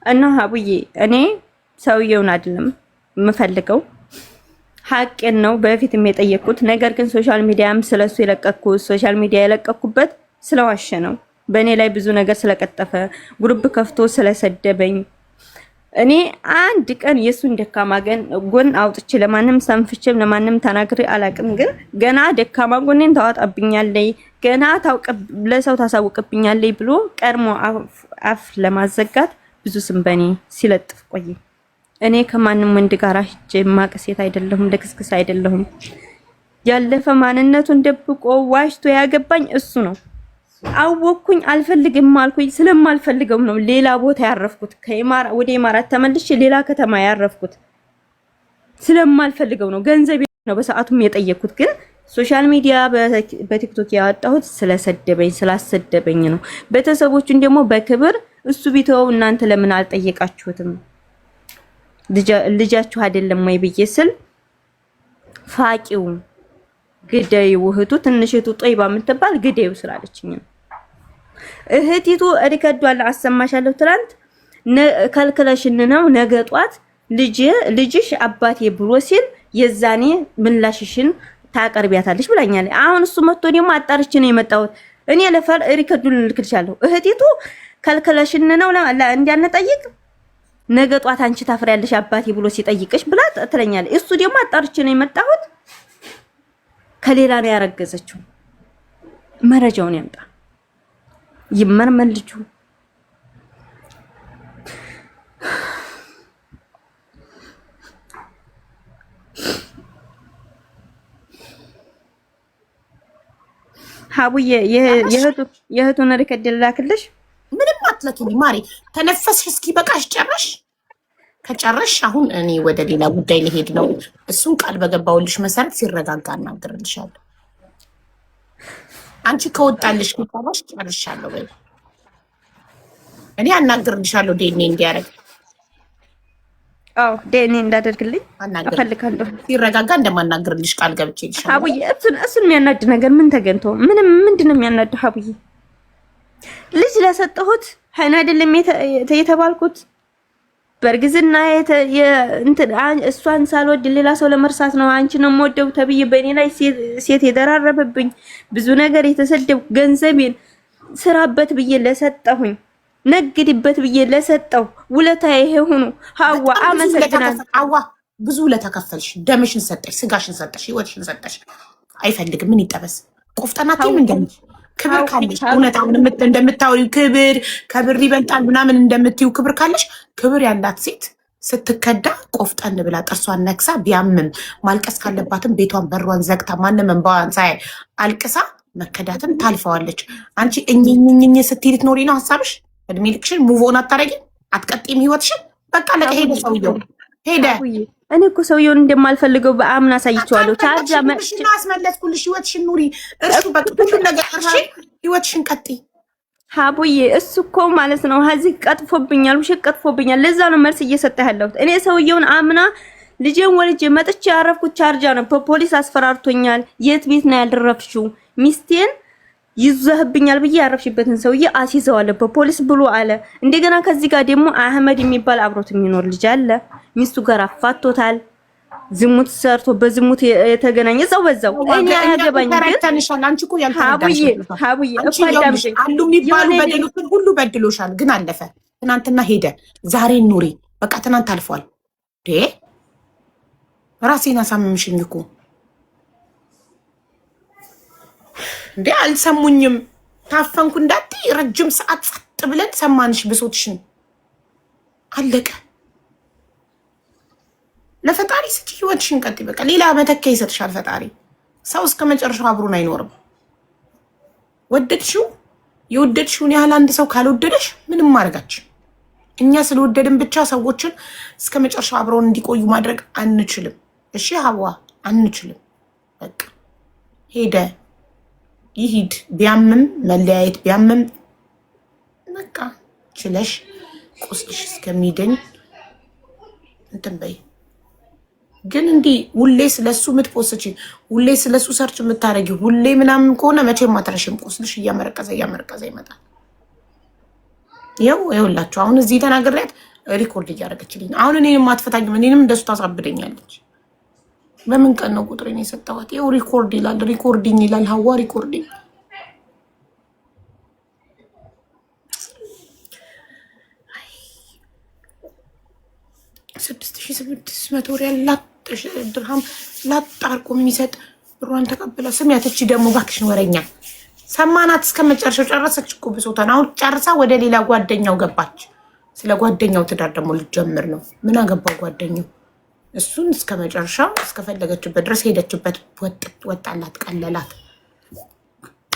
እና ሀቡዬ እኔ ሰውየውን አይደለም የምፈልገው ሀቅን ነው በፊትም የጠየቅኩት። ነገር ግን ሶሻል ሚዲያም ስለሱ የለቀኩት ሶሻል ሚዲያ የለቀኩበት ስለዋሸ ነው። በእኔ ላይ ብዙ ነገር ስለቀጠፈ ግሩፕ ከፍቶ ስለሰደበኝ እኔ አንድ ቀን የሱን ደካማ ጎን አውጥቼ ለማንም ሰንፍቼም ለማንም ተናግሬ አላቅም። ግን ገና ደካማ ጎኔን ታወጣብኛለይ ገና ለሰው ታሳውቅብኛለይ ብሎ ቀድሞ አፍ ለማዘጋት ብዙ ስም በኔ ሲለጥፍ ቆየ። እኔ ከማንም ወንድ ጋር ሂጄ ማቀሴት አይደለሁም፣ ለክስክስ አይደለሁም። ያለፈ ማንነቱን ደብቆ ዋሽቶ ያገባኝ እሱ ነው። አወኩኝ አልፈልግም አልኩኝ። ስለማልፈልገው ነው ሌላ ቦታ ያረፍኩት። ወደ ኢማራት ተመልሼ ሌላ ከተማ ያረፍኩት ስለማልፈልገው ነው። ገንዘብ ነው በሰዓቱም የጠየኩት። ግን ሶሻል ሚዲያ በቲክቶክ ያወጣሁት ስለሰደበኝ ስላሰደበኝ ነው። ቤተሰቦቹን ደግሞ በክብር እሱ ቢተው እናንተ ለምን አልጠየቃችሁትም? ልጃችሁ አይደለም ወይ ብዬ ስል ፋቂው ግደዩ እህቱ ትንሽቱ ጦይባ የምትባል ግደዩ ስላለችኝ ነው። እህቲቱ ሪከርዷን አሰማሻለሁ። ትላንት ከልክለሽን ነው ነገ ጧት ልጅሽ አባቴ ብሎ ሲል የዛኔ ምላሽሽን ታቀርቢያታለሽ ብላኛለች። አሁን እሱ መጥቶ ደግሞ አጣርቼ ነው የመጣሁት። እኔ ለፈር ሪከርዱን ልክልሻለሁ። እህቲቱ ከልክለሽን ነው እንዲያነጠይቅ ነገ ጧት አንቺ ታፍሪያለሽ አባቴ ብሎ ሲጠይቅሽ ብላ ትለኛለች። እሱ ደግሞ አጣርቼ ነው የመጣሁት ከሌላ ነው ያረገዘችው። መረጃውን ያምጣ ይመርመር ልጁ። ሀቡዬ የእህቱን ሪከርድ ላክልሽ። ምንም አትለኪኝ ማሪ። ተነፈስሽ እስኪ በቃሽ። ከጨረሽ አሁን እኔ ወደ ሌላ ጉዳይ ልሄድ ነው። እሱን ቃል በገባውልሽ መሰረት ሲረጋጋ እናገርልሻለሁ። አንቺ ከወጣልሽ ከጨረሽ ጨርሻለሁ ወይ እኔ አናገርልሻለሁ። ዴኔ እንዲያረግ ዴኔ እንዳደርግልኝ እፈልጋለሁ። ሲረጋጋ እንደማናገርልሽ ቃል ገብቼልሻለሁ። ሀቡዬ እሱን የሚያናድ ነገር ምን ተገኝቶ ምንድነው የሚያናድ? ሀቡዬ ልጅ ለሰጠሁት ሀይና አይደለም የተባልኩት በእርግዝና እሷን ሳልወድ ሌላ ሰው ለመርሳት ነው አንቺ ነው የምወደው ተብዬ በእኔ ላይ ሴት የደራረበብኝ ብዙ ነገር የተሰደብ ገንዘቤን ስራበት ብዬ ለሰጠሁኝ ነግድበት ብዬ ለሰጠው ውለታ ይሄ ሆኖ ሀዋ አመሰግናለሁ። ሀዋ ብዙ ለተከፈልሽ ደምሽን ሰጠሽ፣ ስጋሽን ሰጠሽ፣ ህይወትሽን ሰጠሽ። አይፈልግም ምን ይጠበስ ቆፍጠናቴም እንደምሽ ክብር ካለሽ እውነታውን እንደምታወሪው ክብር ይበልጣል ምናምን እንደምትዩ ክብር ካለሽ ክብር ያላት ሴት ስትከዳ ቆፍጠን ብላ ጥርሷን ነክሳ ቢያምም ማልቀስ ካለባትም ቤቷን በሯን ዘግታ ማንም እንባዋን ሳይ አልቅሳ መከዳትን ታልፈዋለች። አንቺ እኝኝኝ ስትይ ልትኖሪ ነው ሀሳብሽ። እድሜ ልክሽን ሙቭ ኦን አታረጊም፣ አትቀጥይም ህይወትሽን። በቃ ለሄደ ሰውየው ሄደ። እኔ እኮ ሰውየውን እንደማልፈልገው በአምና አሳይቼዋለሁ። ታዲያ መጥቼ አስመለስኩልሽ። ህይወትሽን ኑሪ። እርሱ በሁሉ ነገር እርሺ፣ ህይወትሽን ቀጥይ። ሀቡዬ እሱ እኮ ማለት ነው ሀዚህ ቀጥፎብኛል፣ ውሸት ቀጥፎብኛል። ለዛ ነው መልስ እየሰጠ ያለሁት። እኔ ሰውየውን አምና ልጄን ወልጄ መጥቼ ያረፍኩት ቻርጃ ነው። በፖሊስ አስፈራርቶኛል። የት ቤት ነው ያልደረፍሽው? ሚስቴን ይዘህብኛል ብዬ ያረፍሽበትን ሰውዬ አስይዘዋለሁ በፖሊስ ብሎ አለ። እንደገና ከዚህ ጋር ደግሞ አህመድ የሚባል አብሮት የሚኖር ልጅ አለ። ሚስቱ ጋር አፋቶታል። ዝሙት ሰርቶ በዝሙት የተገናኘ በዛው እኔ አያገባኝ። ግን አንቺ እኮ ሀቡዬ አሉ የሚባሉ በደሎችን ሁሉ በድሎሻል። ግን አለፈ። ትናንትና ሄደ። ዛሬ ኑሪ። በቃ ትናንት አልፏል። ራሴን አሳምምሽኝ እኮ እንዴ አልሰሙኝም። ታፈንኩ እንዳትይ ረጅም ሰዓት ጸጥ ብለን ሰማንሽ ብሶትሽን። አለቀ። ለፈጣሪ ስጪ፣ ህይወትሽን ቀጥይ። በቃ ሌላ መተኪያ ይሰጥሻል ፈጣሪ። ሰው እስከ መጨረሻው አብሮን አይኖርም። ወደድሽው የወደድሽውን ያህል አንድ ሰው ካልወደደሽ ምንም ማድረጋች። እኛ ስለወደድን ብቻ ሰዎችን እስከ መጨረሻው አብሮን እንዲቆዩ ማድረግ አንችልም። እሺ ሀዋ አንችልም። በቃ ሄደ ይሂድ። ቢያምም መለያየት ቢያምም በቃ ችለሽ ቁስልሽ እስከሚድን እንትን በይ። ግን እንዲህ ሁሌ ስለሱ የምትፖስች ሁሌ ስለሱ ሰርች የምታደርጊ ሁሌ ምናምን ከሆነ መቼም አትረሽም። ቁስልሽ እያመረቀዘ ይመጣል። ይኸውላችሁ አሁን እዚህ ተናግሬያት ሪኮርድ እያደረገችልኝ አሁን እኔንም አትፈታኝም። እኔንም እንደሱ ታሳብደኛለች። በምን ቀን ነው ቁጥሬን የሰጠኋት? ይኸው ሪኮርድ ይላል፣ ሪኮርዲኝ ይላል። ሀዋ ሪኮርዲኝ 6600 ሪያል ድርሃም ላጥ አድርጎ የሚሰጥ ብሯን ተቀብላ ስሚያት። እቺ ደግሞ እባክሽን ወረኛ ሰማናት እስከ መጨረሻው ጨረሰች እኮ ብሶታን። አሁን ጨርሳ ወደ ሌላ ጓደኛው ገባች። ስለ ጓደኛው ትዳር ደግሞ ልጀምር ነው። ምን አገባው ጓደኛው? እሱን እስከ መጨረሻው እስከፈለገችበት ድረስ ሄደችበት። ወጣላት፣ ቀለላት።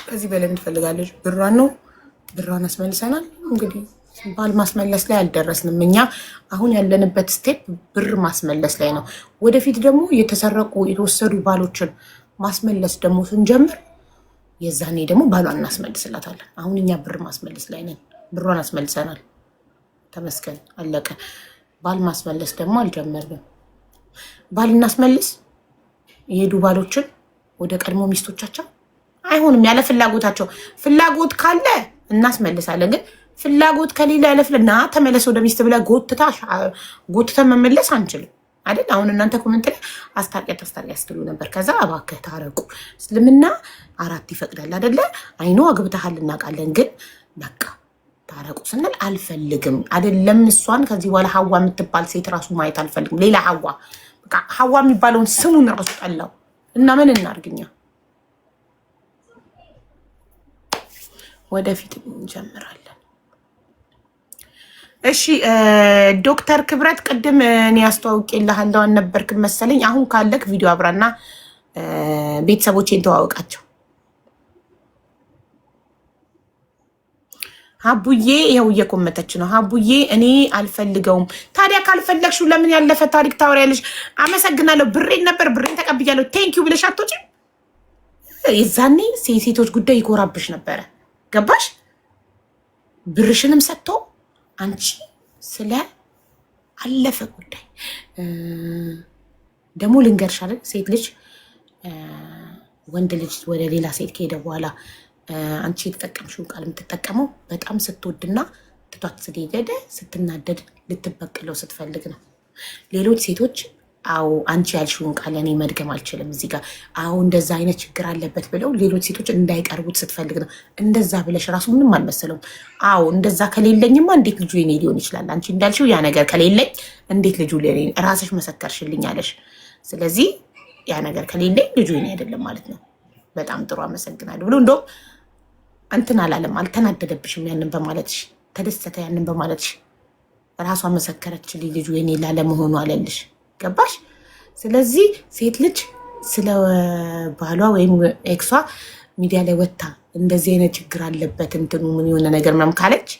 ከዚህ በላይ ምን ትፈልጋለች? ብሯን ነው። ብሯን አስመልሰናል። እንግዲህ ባል ማስመለስ ላይ አልደረስንም እኛ። አሁን ያለንበት ስቴፕ ብር ማስመለስ ላይ ነው። ወደፊት ደግሞ የተሰረቁ የተወሰዱ ባሎችን ማስመለስ ደግሞ ስንጀምር የዛኔ ደግሞ ባሏን እናስመልስላታለን። አሁን እኛ ብር ማስመለስ ላይ ነን። ብሯን አስመልሰናል፣ ተመስገን፣ አለቀ። ባል ማስመለስ ደግሞ አልጀመርንም። ባል እናስመልስ የሄዱ ባሎችን ወደ ቀድሞ ሚስቶቻቸው አይሆንም፣ ያለ ፍላጎታቸው። ፍላጎት ካለ እናስመልሳለን፣ ግን ፍላጎት ከሌለ ያለፍልና ተመለስ ወደ ሚስት ብለህ ጎትተ መመለስ አንችልም አይደል? አሁን እናንተ ኮመንት ላይ አስታርቂያ ስትሉ ነበር። ከዛ እባክህ ታረቁ። እስልምና 4 ይፈቅዳል አይደለ? አይኖ አግብተሃል እናውቃለን፣ ግን በቃ ታረቁ ስንል አልፈልግም አይደለም። እሷን ከዚህ በኋላ ሀዋ የምትባል ሴት ራሱ ማየት አልፈልግም። ሌላ ሀዋ፣ በቃ ሀዋ የሚባለውን ስሙን ራሱ ጠላው እና ምን እናርግኛ? ወደፊት እንጀምራለን። እሺ ዶክተር ክብረት ቅድም እኔ አስተዋውቄልሃለሁ አልነበርክም መሰለኝ። አሁን ካለክ ቪዲዮ አብራና ቤተሰቦቼን ተዋወቃቸው። ሀቡዬ ይኸው እየኮመተች ነው። ሀቡዬ እኔ አልፈልገውም። ታዲያ ካልፈለግሽው ለምን ያለፈ ታሪክ ታወሪያለሽ? አመሰግናለሁ፣ ብሬን ነበር ብሬን ተቀብያለሁ ቴንኪዩ ብለሽ አትወጪም? የዛኔ ሴቶች ጉዳይ ይኮራብሽ ነበረ። ገባሽ? ብርሽንም ሰጥቶ አንቺ ስለ አለፈ ጉዳይ ደግሞ ልንገርሽ አይደል? ሴት ልጅ ወንድ ልጅ ወደ ሌላ ሴት ከሄደ በኋላ አንቺ የተጠቀምሽውን ቃል የምትጠቀመው በጣም ስትወድና ትቷት ስለሄደ ስትናደድ ልትበቅለው ስትፈልግ ነው። ሌሎች ሴቶች አዎ አንቺ ያልሽውን ቃል እኔ መድገም አልችልም እዚህ ጋር አዎ እንደዛ አይነት ችግር አለበት ብለው ሌሎች ሴቶች እንዳይቀርቡት ስትፈልግ ነው። እንደዛ ብለሽ ራሱ ምንም አልመሰለውም። አዎ እንደዛ ከሌለኝማ እንዴት ልጁ የኔ ሊሆን ይችላል? አንቺ እንዳልሽው ያ ነገር ከሌለኝ እንዴት ልጁ ለኔ? ራስሽ መሰከርሽልኝ አለሽ። ስለዚህ ያ ነገር ከሌለኝ ልጁ የኔ አይደለም ማለት ነው። በጣም ጥሩ አመሰግናለሁ ብሎ እንደውም እንትን አላለም፣ አልተናደደብሽም። ያንን በማለትሽ ተደሰተ። ያንን በማለትሽ ራሷ መሰከረችልኝ ልጁ የኔ ላለመሆኑ አለልሽ። ገባሽ? ስለዚህ ሴት ልጅ ስለ ባሏ ወይም ኤክሷ ሚዲያ ላይ ወጥታ እንደዚህ አይነት ችግር አለበት እንትኑ ምን የሆነ ነገር ምናምን ካለች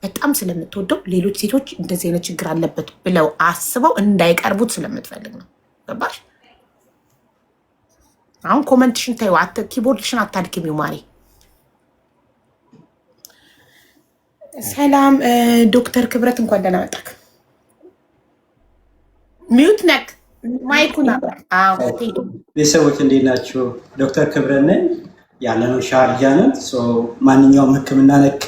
በጣም ስለምትወደው ሌሎች ሴቶች እንደዚህ አይነት ችግር አለበት ብለው አስበው እንዳይቀርቡት ስለምትፈልግ ነው። ገባሽ? አሁን ኮመንትሽን ታዩ፣ ኪቦርድሽን አታድክሚው ማሪ። ሰላም ዶክተር ክብረት እንኳን ደህና መጣክ። ሚዩት ነክ ማይኩና። ቤተሰቦች እንዴት ናቸው? ዶክተር ክብረት ነኝ። ያለነው ሻርጃ ነን። ማንኛውም ሕክምና ነክ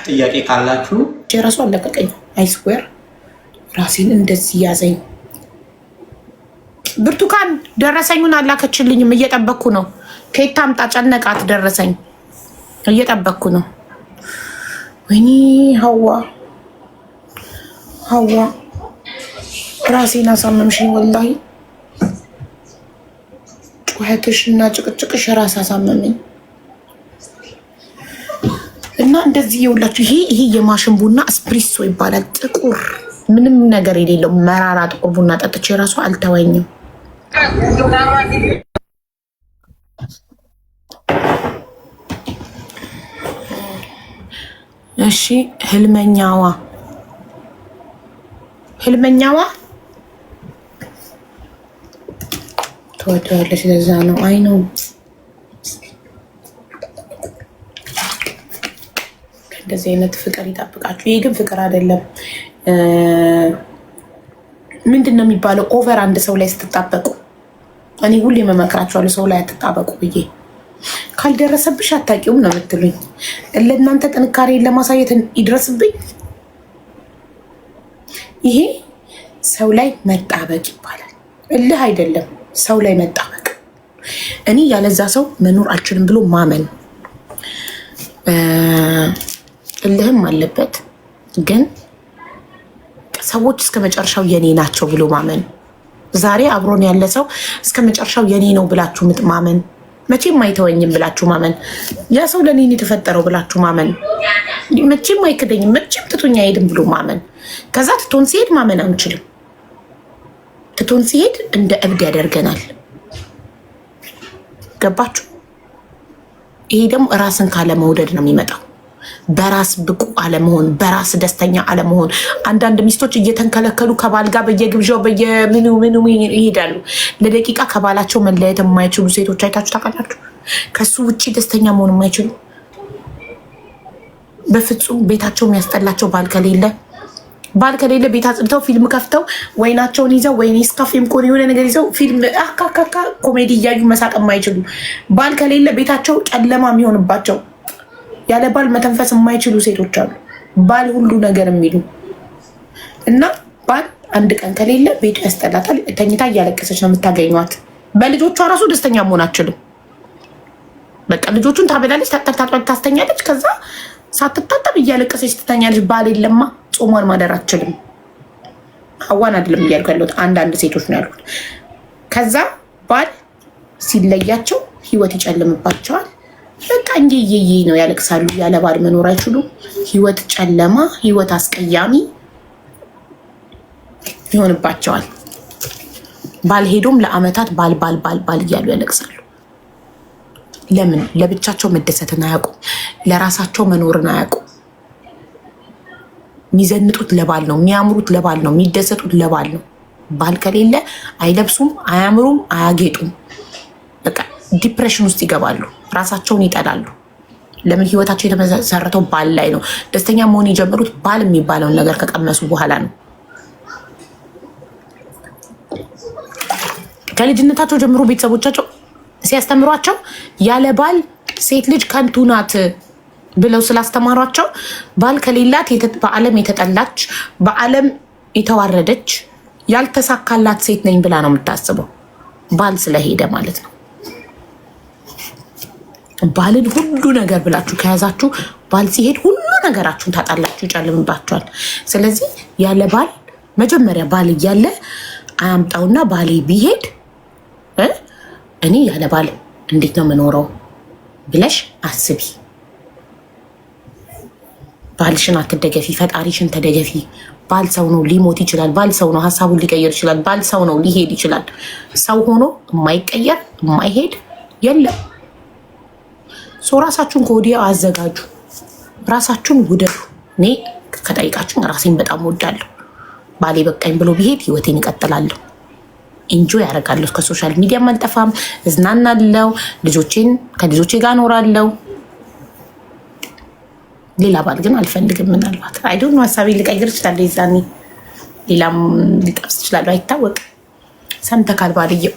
ጥያቄ ካላችሁ ራሱ አለቀቀኝ። አይስዌር ራሴን እንደዚህ ያዘኝ። ብርቱካን ደረሰኙን አላከችልኝም። እየጠበቅኩ ነው። ከየት ታምጣ? ጨነቃት። ደረሰኝ እየጠበቅኩ ነው። ወይኔ ሀዋ ራሴን አሳመምሽኝ። ወላሂ ጩኸትሽ እና ጭቅጭቅሽ ራስ አሳመመኝ። እና እንደዚህ የውላችሁ ይሄ የማሽን ቡና እስፕሪሶ ይባላል። ጥቁር ምንም ነገር የሌለው መራራ ጥቁር ቡና ጠጥቼ ራሱ አልተወኝም። እሺ ህልመኛዋ ትወደዋለች። ለዛ ነው አይ ነው እንደዚህ አይነት ፍቅር ይጠብቃችሁ። ይሄ ግን ፍቅር አይደለም። ምንድን ነው የሚባለው? ኦቨር አንድ ሰው ላይ ስትጣበቁ። እኔ ሁሌ መመክራችኋለሁ ሰው ላይ አትጣበቁ ብዬ። ካልደረሰብሽ አታውቂውም ነው የምትሉኝ። ለእናንተ ጥንካሬን ለማሳየት ይድረስብኝ። ይሄ ሰው ላይ መጣበቅ ይባላል። እልህ አይደለም፣ ሰው ላይ መጣበቅ። እኔ ያለዛ ሰው መኖር አልችልም ብሎ ማመን። እልህም አለበት ግን ሰዎች እስከ መጨረሻው የኔ ናቸው ብሎ ማመን። ዛሬ አብሮን ያለ ሰው እስከ መጨረሻው የኔ ነው ብላችሁ ማመን። መቼም አይተወኝም ብላችሁ ማመን። ያ ሰው ለእኔ የተፈጠረው ብላችሁ ማመን። መቼም አይክደኝም፣ መቼም ትቶኝ አይሄድም ብሎ ማመን። ከዛ ትቶን ሲሄድ ማመን አንችልም። ትቶን ሲሄድ እንደ እብድ ያደርገናል። ገባችሁ? ይሄ ደግሞ ራስን ካለመውደድ ነው የሚመጣው። በራስ ብቁ አለመሆን፣ በራስ ደስተኛ አለመሆን። አንዳንድ ሚስቶች እየተንከለከሉ ከባል ጋር በየግብዣው በየምኑ ይሄዳሉ። ለደቂቃ ከባላቸው መለየት የማይችሉ ሴቶች አይታችሁ ታውቃላችሁ? ከሱ ውጭ ደስተኛ መሆን የማይችሉ በፍጹም ቤታቸው የሚያስጠላቸው ባል ከሌለ ቤት አጽድተው ፊልም ከፍተው ወይናቸውን ይዘው ወይ ስካፌም ኮን የሆነ ነገር ይዘው ፊልም አካካካ ኮሜዲ እያዩ መሳቅ የማይችሉ ባል ከሌለ ቤታቸው ጨለማ የሚሆንባቸው ያለ ባል መተንፈስ የማይችሉ ሴቶች አሉ። ባል ሁሉ ነገር የሚሉ እና ባል አንድ ቀን ከሌለ ቤቱ ያስጠላታል። ተኝታ እያለቀሰች ነው የምታገኟት። በልጆቿ ራሱ ደስተኛ መሆን አትችልም። በቃ ልጆቹን ታበላለች፣ ታስተኛለች። ከዛ ሳትታጠብ እያለቀሰች ትተኛለች። ባል የለማ ጾሟን ማደር አትችልም። ሀዋን አይደለም እያልኩ ያለሁት አንዳንድ ሴቶች ነው ያልኩት። ከዛ ባል ሲለያቸው ህይወት ይጨልምባቸዋል። በቃ እንጂዬ ነው ያለቅሳሉ። ያለ ባል መኖር አይችሉም። ህይወት ጨለማ፣ ህይወት አስቀያሚ ይሆንባቸዋል። ባል ሄዶም ለአመታት ባል እያሉ ያለቅሳሉ። ለምን? ለብቻቸው መደሰትን አያውቁም። ለራሳቸው መኖርን አያውቁም። የሚዘንጡት ለባል ነው፣ የሚያምሩት ለባል ነው፣ የሚደሰቱት ለባል ነው። ባል ከሌለ አይለብሱም፣ አያምሩም፣ አያጌጡም። በቃ ዲፕሬሽን ውስጥ ይገባሉ። ራሳቸውን ይጠላሉ። ለምን? ህይወታቸው የተመሰረተው ባል ላይ ነው። ደስተኛ መሆን የጀመሩት ባል የሚባለውን ነገር ከቀመሱ በኋላ ነው። ከልጅነታቸው ጀምሮ ቤተሰቦቻቸው ሲያስተምሯቸው ያለ ባል ሴት ልጅ ከንቱ ናት ብለው ስላስተማሯቸው ባል ከሌላት በዓለም የተጠላች፣ በዓለም የተዋረደች፣ ያልተሳካላት ሴት ነኝ ብላ ነው የምታስበው። ባል ስለሄደ ማለት ነው። ባልን ሁሉ ነገር ብላችሁ ከያዛችሁ ባል ሲሄድ ሁሉ ነገራችሁን ታጣላችሁ፣ ይጨልምባችኋል። ስለዚህ ያለ ባል መጀመሪያ ባል እያለ አያምጣውና ባሌ ቢሄድ እኔ ያለ ባል እንዴት ነው የምኖረው ብለሽ አስቢ። ባልሽን አትደገፊ፣ ፈጣሪሽን ተደገፊ። ባል ሰው ነው፣ ሊሞት ይችላል። ባል ሰው ነው፣ ሀሳቡን ሊቀየር ይችላል። ባል ሰው ነው፣ ሊሄድ ይችላል። ሰው ሆኖ የማይቀየር የማይሄድ የለም። ራሳችሁን ከወዲያ አዘጋጁ፣ ራሳችሁን ውደዱ። እኔ ከጠይቃችሁን ራሴን በጣም ወዳለሁ። ባሌ በቃኝ ብሎ ቢሄድ ህይወቴን እቀጥላለሁ፣ ኢንጆይ ያደርጋለሁ። ከሶሻል ሚዲያ አልጠፋም፣ እዝናናለሁ፣ ከልጆቼ ጋር እኖራለሁ። ሌላ ባል ግን አልፈልግም። ምናልባት አይዶን ሀሳቤ ሊቀይር ይችላል። ይዛኔ ሌላም ሊጠብስ ይችላሉ፣ አይታወቅም። ሰምተካል፣ ባልየው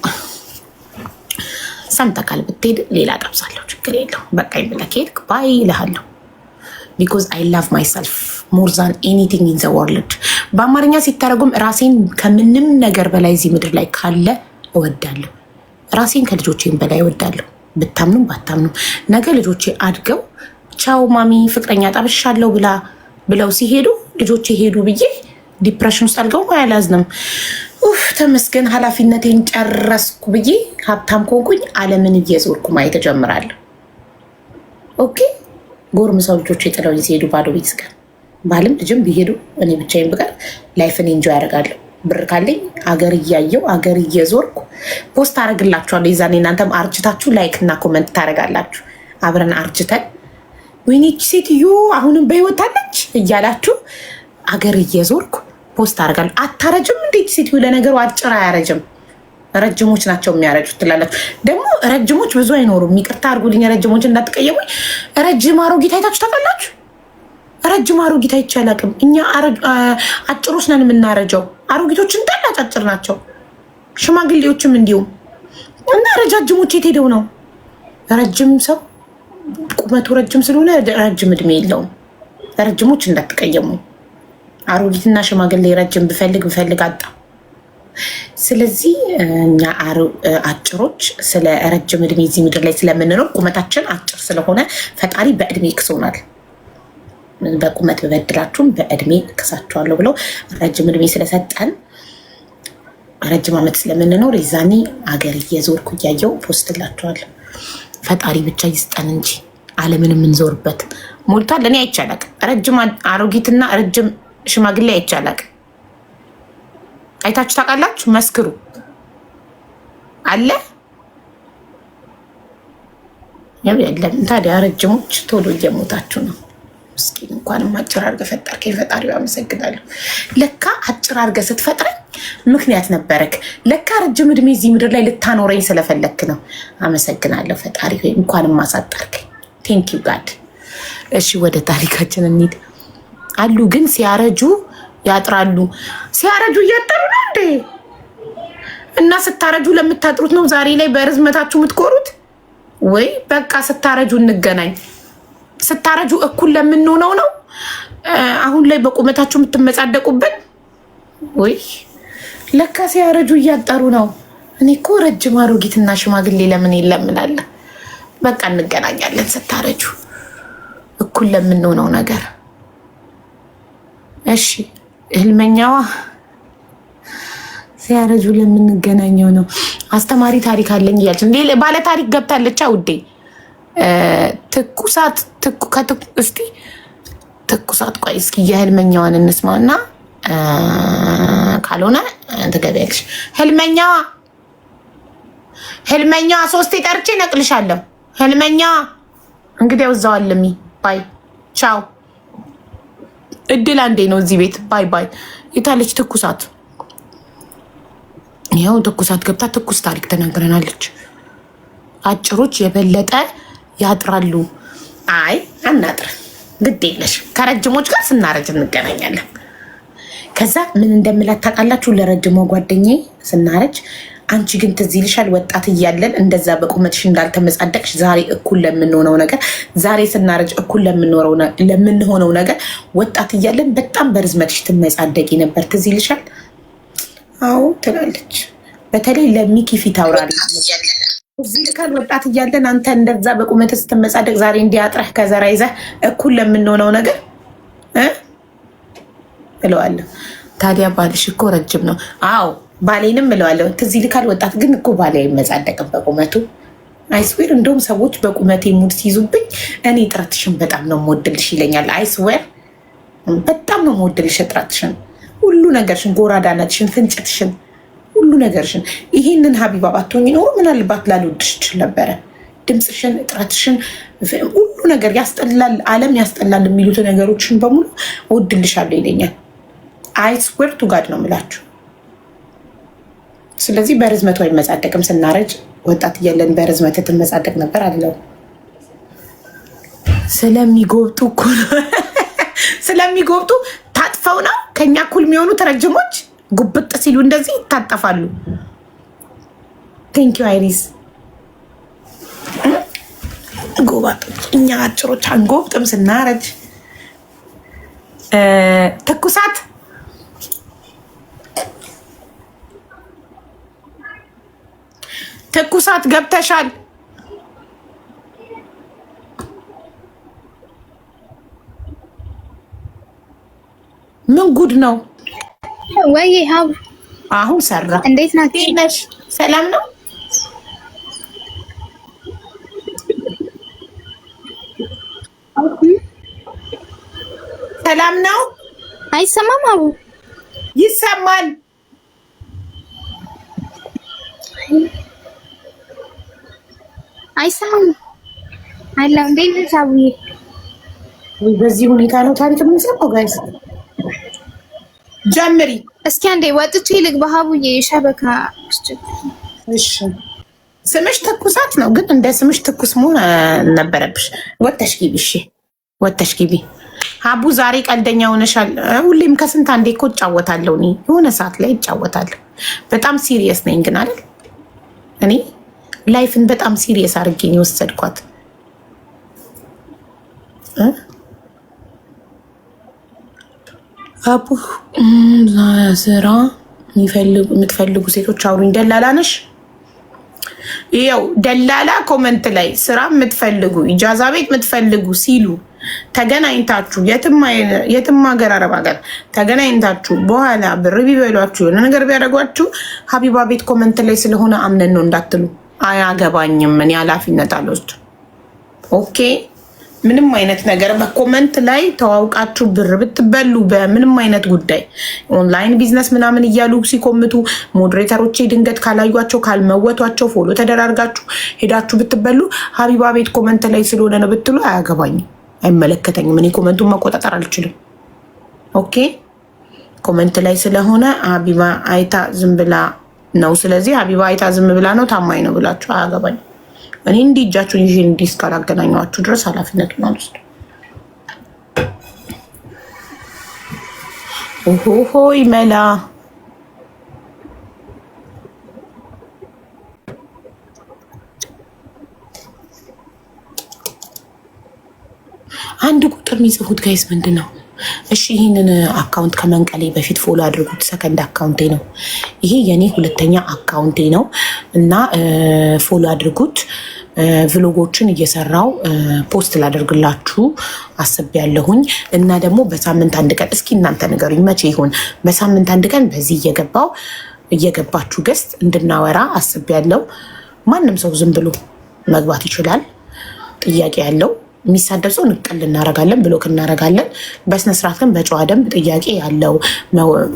ሰምተካል ብትሄድ ሌላ ጠብሳለሁ፣ ችግር የለው። በቃኝ ብለህ ከሄድክ ባይ እልሃለሁ። ቢኮዝ አይ ላቭ ማይሰልፍ ሞር ዛን ኤኒቲንግ ኢን ዘ ወርልድ። በአማርኛ ሲተረጉም ራሴን ከምንም ነገር በላይ እዚህ ምድር ላይ ካለ እወዳለሁ። ራሴን ከልጆቼም በላይ እወዳለሁ። ብታምኑም ባታምኑም ነገ ልጆቼ አድገው ቻው ማሚ ፍቅረኛ ጠብሻለሁ ብለው ሲሄዱ ልጆቼ ሄዱ ብዬ ዲፕሬሽን ውስጥ አልገቡም፣ አያላዝንም። ተመስገን ኃላፊነቴን ጨረስኩ ብዬ ሀብታም ኮንኩኝ፣ ዓለምን እየዞርኩ ማየት እጀምራለሁ። ኦኬ ጎርምሰው ልጆቼ ጥለውኝ ሲሄዱ ባዶ ቤት ስቀር ባልም ልጅም ቢሄዱ እኔ ብቻዬን ብቀር ላይፍን ኢንጆይ ያደርጋለሁ። ብር ካለኝ አገር እያየው አገር እየዞርኩ ፖስት አደርግላችኋለሁ። የዛኔ እናንተም አርጅታችሁ ላይክ እና ኮመንት ታደርጋላችሁ። አብረን አርጅተን ወይኔች ሴትዮ አሁንም በህይወት አለች እያላችሁ አገር እየዞርኩ ፖስት አደርጋለሁ። አታረጅም እንዴት ሴትዮ? ለነገሩ አጭር አያረጅም፣ ረጅሞች ናቸው የሚያረጁት ትላላችሁ። ደግሞ ረጅሞች ብዙ አይኖሩም። ይቅርታ አድርጉልኝ፣ ረጅሞች እንዳትቀየሙኝ። ረጅም አሮጊት አይታችሁ ታውቃላችሁ? ረጅም አሮጊት አይቼ አላውቅም። እኛ አጭሮች ነን የምናረጀው። አሮጊቶች እንዳለ አጫጭር ናቸው፣ ሽማግሌዎችም እንዲሁም። እና ረጃጅሞች የት ሄደው ነው? ረጅም ሰው ቁመቱ ረጅም ስለሆነ ረጅም እድሜ የለውም። ረጅሞች እንዳትቀየሙ። አሮጊትና ሽማግሌ ረጅም ብፈልግ አጣ። ስለዚህ እኛ አጭሮች ስለ ረጅም እድሜ እዚህ ምድር ላይ ስለምንኖር ቁመታችን አጭር ስለሆነ ፈጣሪ በእድሜ ይክሶናል። በቁመት በበድላችሁም በእድሜ እክሳችኋለሁ ብለው ረጅም እድሜ ስለሰጠን ረጅም ዓመት ስለምንኖር የዛኔ አገር እየዞርኩ እያየው ፖስትላችኋለሁ። ፈጣሪ ብቻ ይስጠን እንጂ ዓለምን የምንዞርበት ሞልቷል። እኔ አይቻላቅ ረጅም አሮጊትና ረጅም ሽማግሌ አይቻላቅ። አይታችሁ ታውቃላችሁ? መስክሩ። አለ የለም። ታዲያ ረጅሞች ቶሎ እየሞታችሁ ነው። ምስኪን እንኳንም አጭር አድርገህ ፈጠርከኝ ፈጣሪ አመሰግናለሁ። ለካ አጭር አድርገህ ስትፈጥረኝ ምክንያት ነበረክ። ለካ ረጅም እድሜ እዚህ ምድር ላይ ልታኖረኝ ስለፈለክ ነው። አመሰግናለሁ ፈጣሪ ሆይ እንኳንም አሳጠርከኝ። ቴንክ ዩ ጋድ። እሺ ወደ ታሪካችን እንሂድ። አሉ ግን ሲያረጁ ያጥራሉ። ሲያረጁ እያጠሩ ነው እንዴ? እና ስታረጁ ለምታጥሩት ነው ዛሬ ላይ በርዝመታችሁ የምትኮሩት ወይ? በቃ ስታረጁ እንገናኝ። ስታረጁ እኩል ለምንሆነው ነው አሁን ላይ በቁመታችሁ የምትመጻደቁብን ወይ? ለካ ሲያረጁ እያጠሩ ነው። እኔ እኮ ረጅም አሮጊትና ሽማግሌ ለምን ይለምናል? በቃ እንገናኛለን ስታረጁ እኩል ለምንሆነው ነገር። እሺ ህልመኛዋ ሲያረጁ ለምንገናኘው ነው። አስተማሪ ታሪክ አለኝ እያለች ባለ ታሪክ ገብታለች ውዴ። ትኩሳት እስቲ ትኩሳት ቆይ እስኪ የህልመኛዋን እንስማና ካልሆነ ትገቢያለሽ። ህልመኛዋ ሶስቴ ጠርቼ ነቅልሻለሁ። ህልመኛዋ እንግዲህ ያውዛው አለሚ ባይ ቻው። እድል አንዴ ነው እዚህ ቤት ባይ ባይ። የታለች ትኩሳት? ይኸው ትኩሳት ገብታ ትኩስ ታሪክ ተናግረናለች። አጭሮች የበለጠ ያጥራሉ። አይ አናጥር ግድ የለሽ። ከረጅሞች ጋር ስናረጅ እንገናኛለን። ከዛ ምን እንደምላት ታውቃላችሁ? ለረጅሟ ጓደኛዬ ስናረጅ አንቺ ግን ትዝ ይልሻል ወጣት እያለን እንደዛ በቁመትሽ እንዳልተመጻደቅሽ ዛሬ እኩል ለምንሆነው ነገር ዛሬ ስናረጅ እኩል ለምንሆነው ነገር ወጣት እያለን በጣም በርዝመትሽ ትመጻደቂ ነበር። ትዝ ይልሻል? አዎ ትላለች። በተለይ ለሚኪ ፊት አውራሪ እዚህ ልካል ወጣት እያለን አንተ እንደዛ በቁመት ስትመጻደቅ ዛሬ እንዲያጥረህ ከዘራ ይዘህ እኩል ለምንሆነው ነገር እለዋለሁ። ታዲያ ባልሽ እኮ ረጅም ነው። አዎ ባሌንም እለዋለሁ። ትዝ ይልካል ወጣት ግን እኮ ባሌ አይመጻደቅም በቁመቱ። አይስዌር እንደውም ሰዎች በቁመቴ ሙድ ሲይዙብኝ እኔ ጥረትሽን በጣም ነው የምወድልሽ ይለኛል። አይስዌር በጣም ነው የምወድልሽ ጥረትሽን፣ ሁሉ ነገርሽን፣ ጎራዳነትሽን፣ ፍንጭትሽን፣ ሁሉ ነገርሽን። ይህንን ሀቢባ ባትሆኚ ኖሮ ምናልባት ላልወድሽ ይችል ነበረ። ድምፅሽን፣ ጥረትሽን፣ ሁሉ ነገር ያስጠላል፣ ዓለም ያስጠላል የሚሉት ነገሮችን በሙሉ እወድልሻለሁ ይለኛል። አይስዌር ቱ ጋድ ነው የምላችሁ። ስለዚህ በርዝመቱ አይመጻደቅም። ስናረጅ ወጣት እያለን በርዝመት ትመጻደቅ ነበር አለው። ስለሚጎብጡ እኮ ነው ስለሚጎብጡ ታጥፈው ነው ከኛ እኩል የሚሆኑት ረጅሞች ጉብጥ ሲሉ እንደዚህ ይታጠፋሉ። ቴንኪው አይሪስ። ጎባጦች እኛ አጭሮች አንጎብጥም ስናረጅ። ትኩሳት ትኩሳት ገብተሻል? ምን ጉድ ነው ወይ? ሀብ አሁን ሰራ። እንዴት ናችሁ? ሰላም ነው? ሰላም ነው? አይሰማም? አቡ ይሰማል። አይሰማም አለ። እንዴት ነሽ አቡዬ? በዚህ ሁኔታ ነው ታሪክ የምንሰማው። ጋይስ ጀምሪ እስኪ አንዴ ወጥቼ ልግባ። ሀቡዬ ሸበካ እሺ። ስምሽ ትኩሳት ነው፣ ግን እንደ ስምሽ ትኩስ መሆን ነበረብሽ። ወተሽ ግቢ። እሺ ወተሽ ግቢ። ሀቡ ዛሬ ቀልደኛ ሆነሻል። ሁሌም ከስንት አንዴ እኮ እጫወታለሁ። እኔ የሆነ ሰዓት ላይ እጫወታለሁ። በጣም ሲሪየስ ነኝ ግን አይደል? እኔ ላይፍን በጣም ሲሪየስ አድርጌ ነው የወሰድኳት። አቡ ስራ የምትፈልጉ ሴቶች አውሩኝ። ደላላ ነሽ? ይኸው ደላላ ኮመንት ላይ ስራ የምትፈልጉ ኢጃዛ ቤት የምትፈልጉ ሲሉ ተገናኝታችሁ የትም ሀገር አረብ ሀገር ተገናኝታችሁ በኋላ ብር ቢበሏችሁ የሆነ ነገር ቢያደርጓችሁ ሀቢባ ቤት ኮመንት ላይ ስለሆነ አምነን ነው እንዳትሉ። አያገባኝም፣ እኔ ኃላፊነት አልወስድም። ኦኬ ምንም አይነት ነገር በኮመንት ላይ ተዋውቃችሁ ብር ብትበሉ በምንም አይነት ጉዳይ ኦንላይን ቢዝነስ ምናምን እያሉ ሲኮምቱ ሞዴሬተሮቼ ድንገት ካላዩቸው ካልመወቷቸው ፎሎ ተደራርጋችሁ ሄዳችሁ ብትበሉ ሀቢባ ቤት ኮመንት ላይ ስለሆነ ነው ብትሉ አያገባኝም፣ አይመለከተኝም። እኔ ኮመንቱን መቆጣጠር አልችልም። ኦኬ ኮመንት ላይ ስለሆነ ሀቢባ አይታ ዝም ብላ ነው። ስለዚህ ሀቢባ አይታ ዝም ብላ ነው ታማኝ ነው ብላችሁ አያገባኝም። እኔ እንዲህ እጃችሁን ይዤ እንዲህ እስካላገናኘኋችሁ ድረስ ኃላፊነቱን አልወስድም። ሆይ መላ አንድ ቁጥር የሚጽፉት ጋይስ ምንድን ነው? እሺ ይህንን አካውንት ከመንቀሌ በፊት ፎሎ አድርጉት። ሰከንድ አካውንቴ ነው ይሄ፣ የኔ ሁለተኛ አካውንቴ ነው እና ፎሎ አድርጉት። ቭሎጎችን እየሰራው ፖስት ላደርግላችሁ አስቤያለሁኝ እና ደግሞ በሳምንት አንድ ቀን እስኪ እናንተ ንገሩኝ መቼ ይሆን በሳምንት አንድ ቀን በዚህ እየገባችሁ ገስት እንድናወራ አስቤያለሁ። ማንም ሰው ዝም ብሎ መግባት ይችላል። ጥያቄ ያለው የሚሳደብ ሰው ንቀል እናረጋለን፣ ብሎክ እናረጋለን። በስነስርዓት ግን በጨዋ ደንብ ጥያቄ ያለው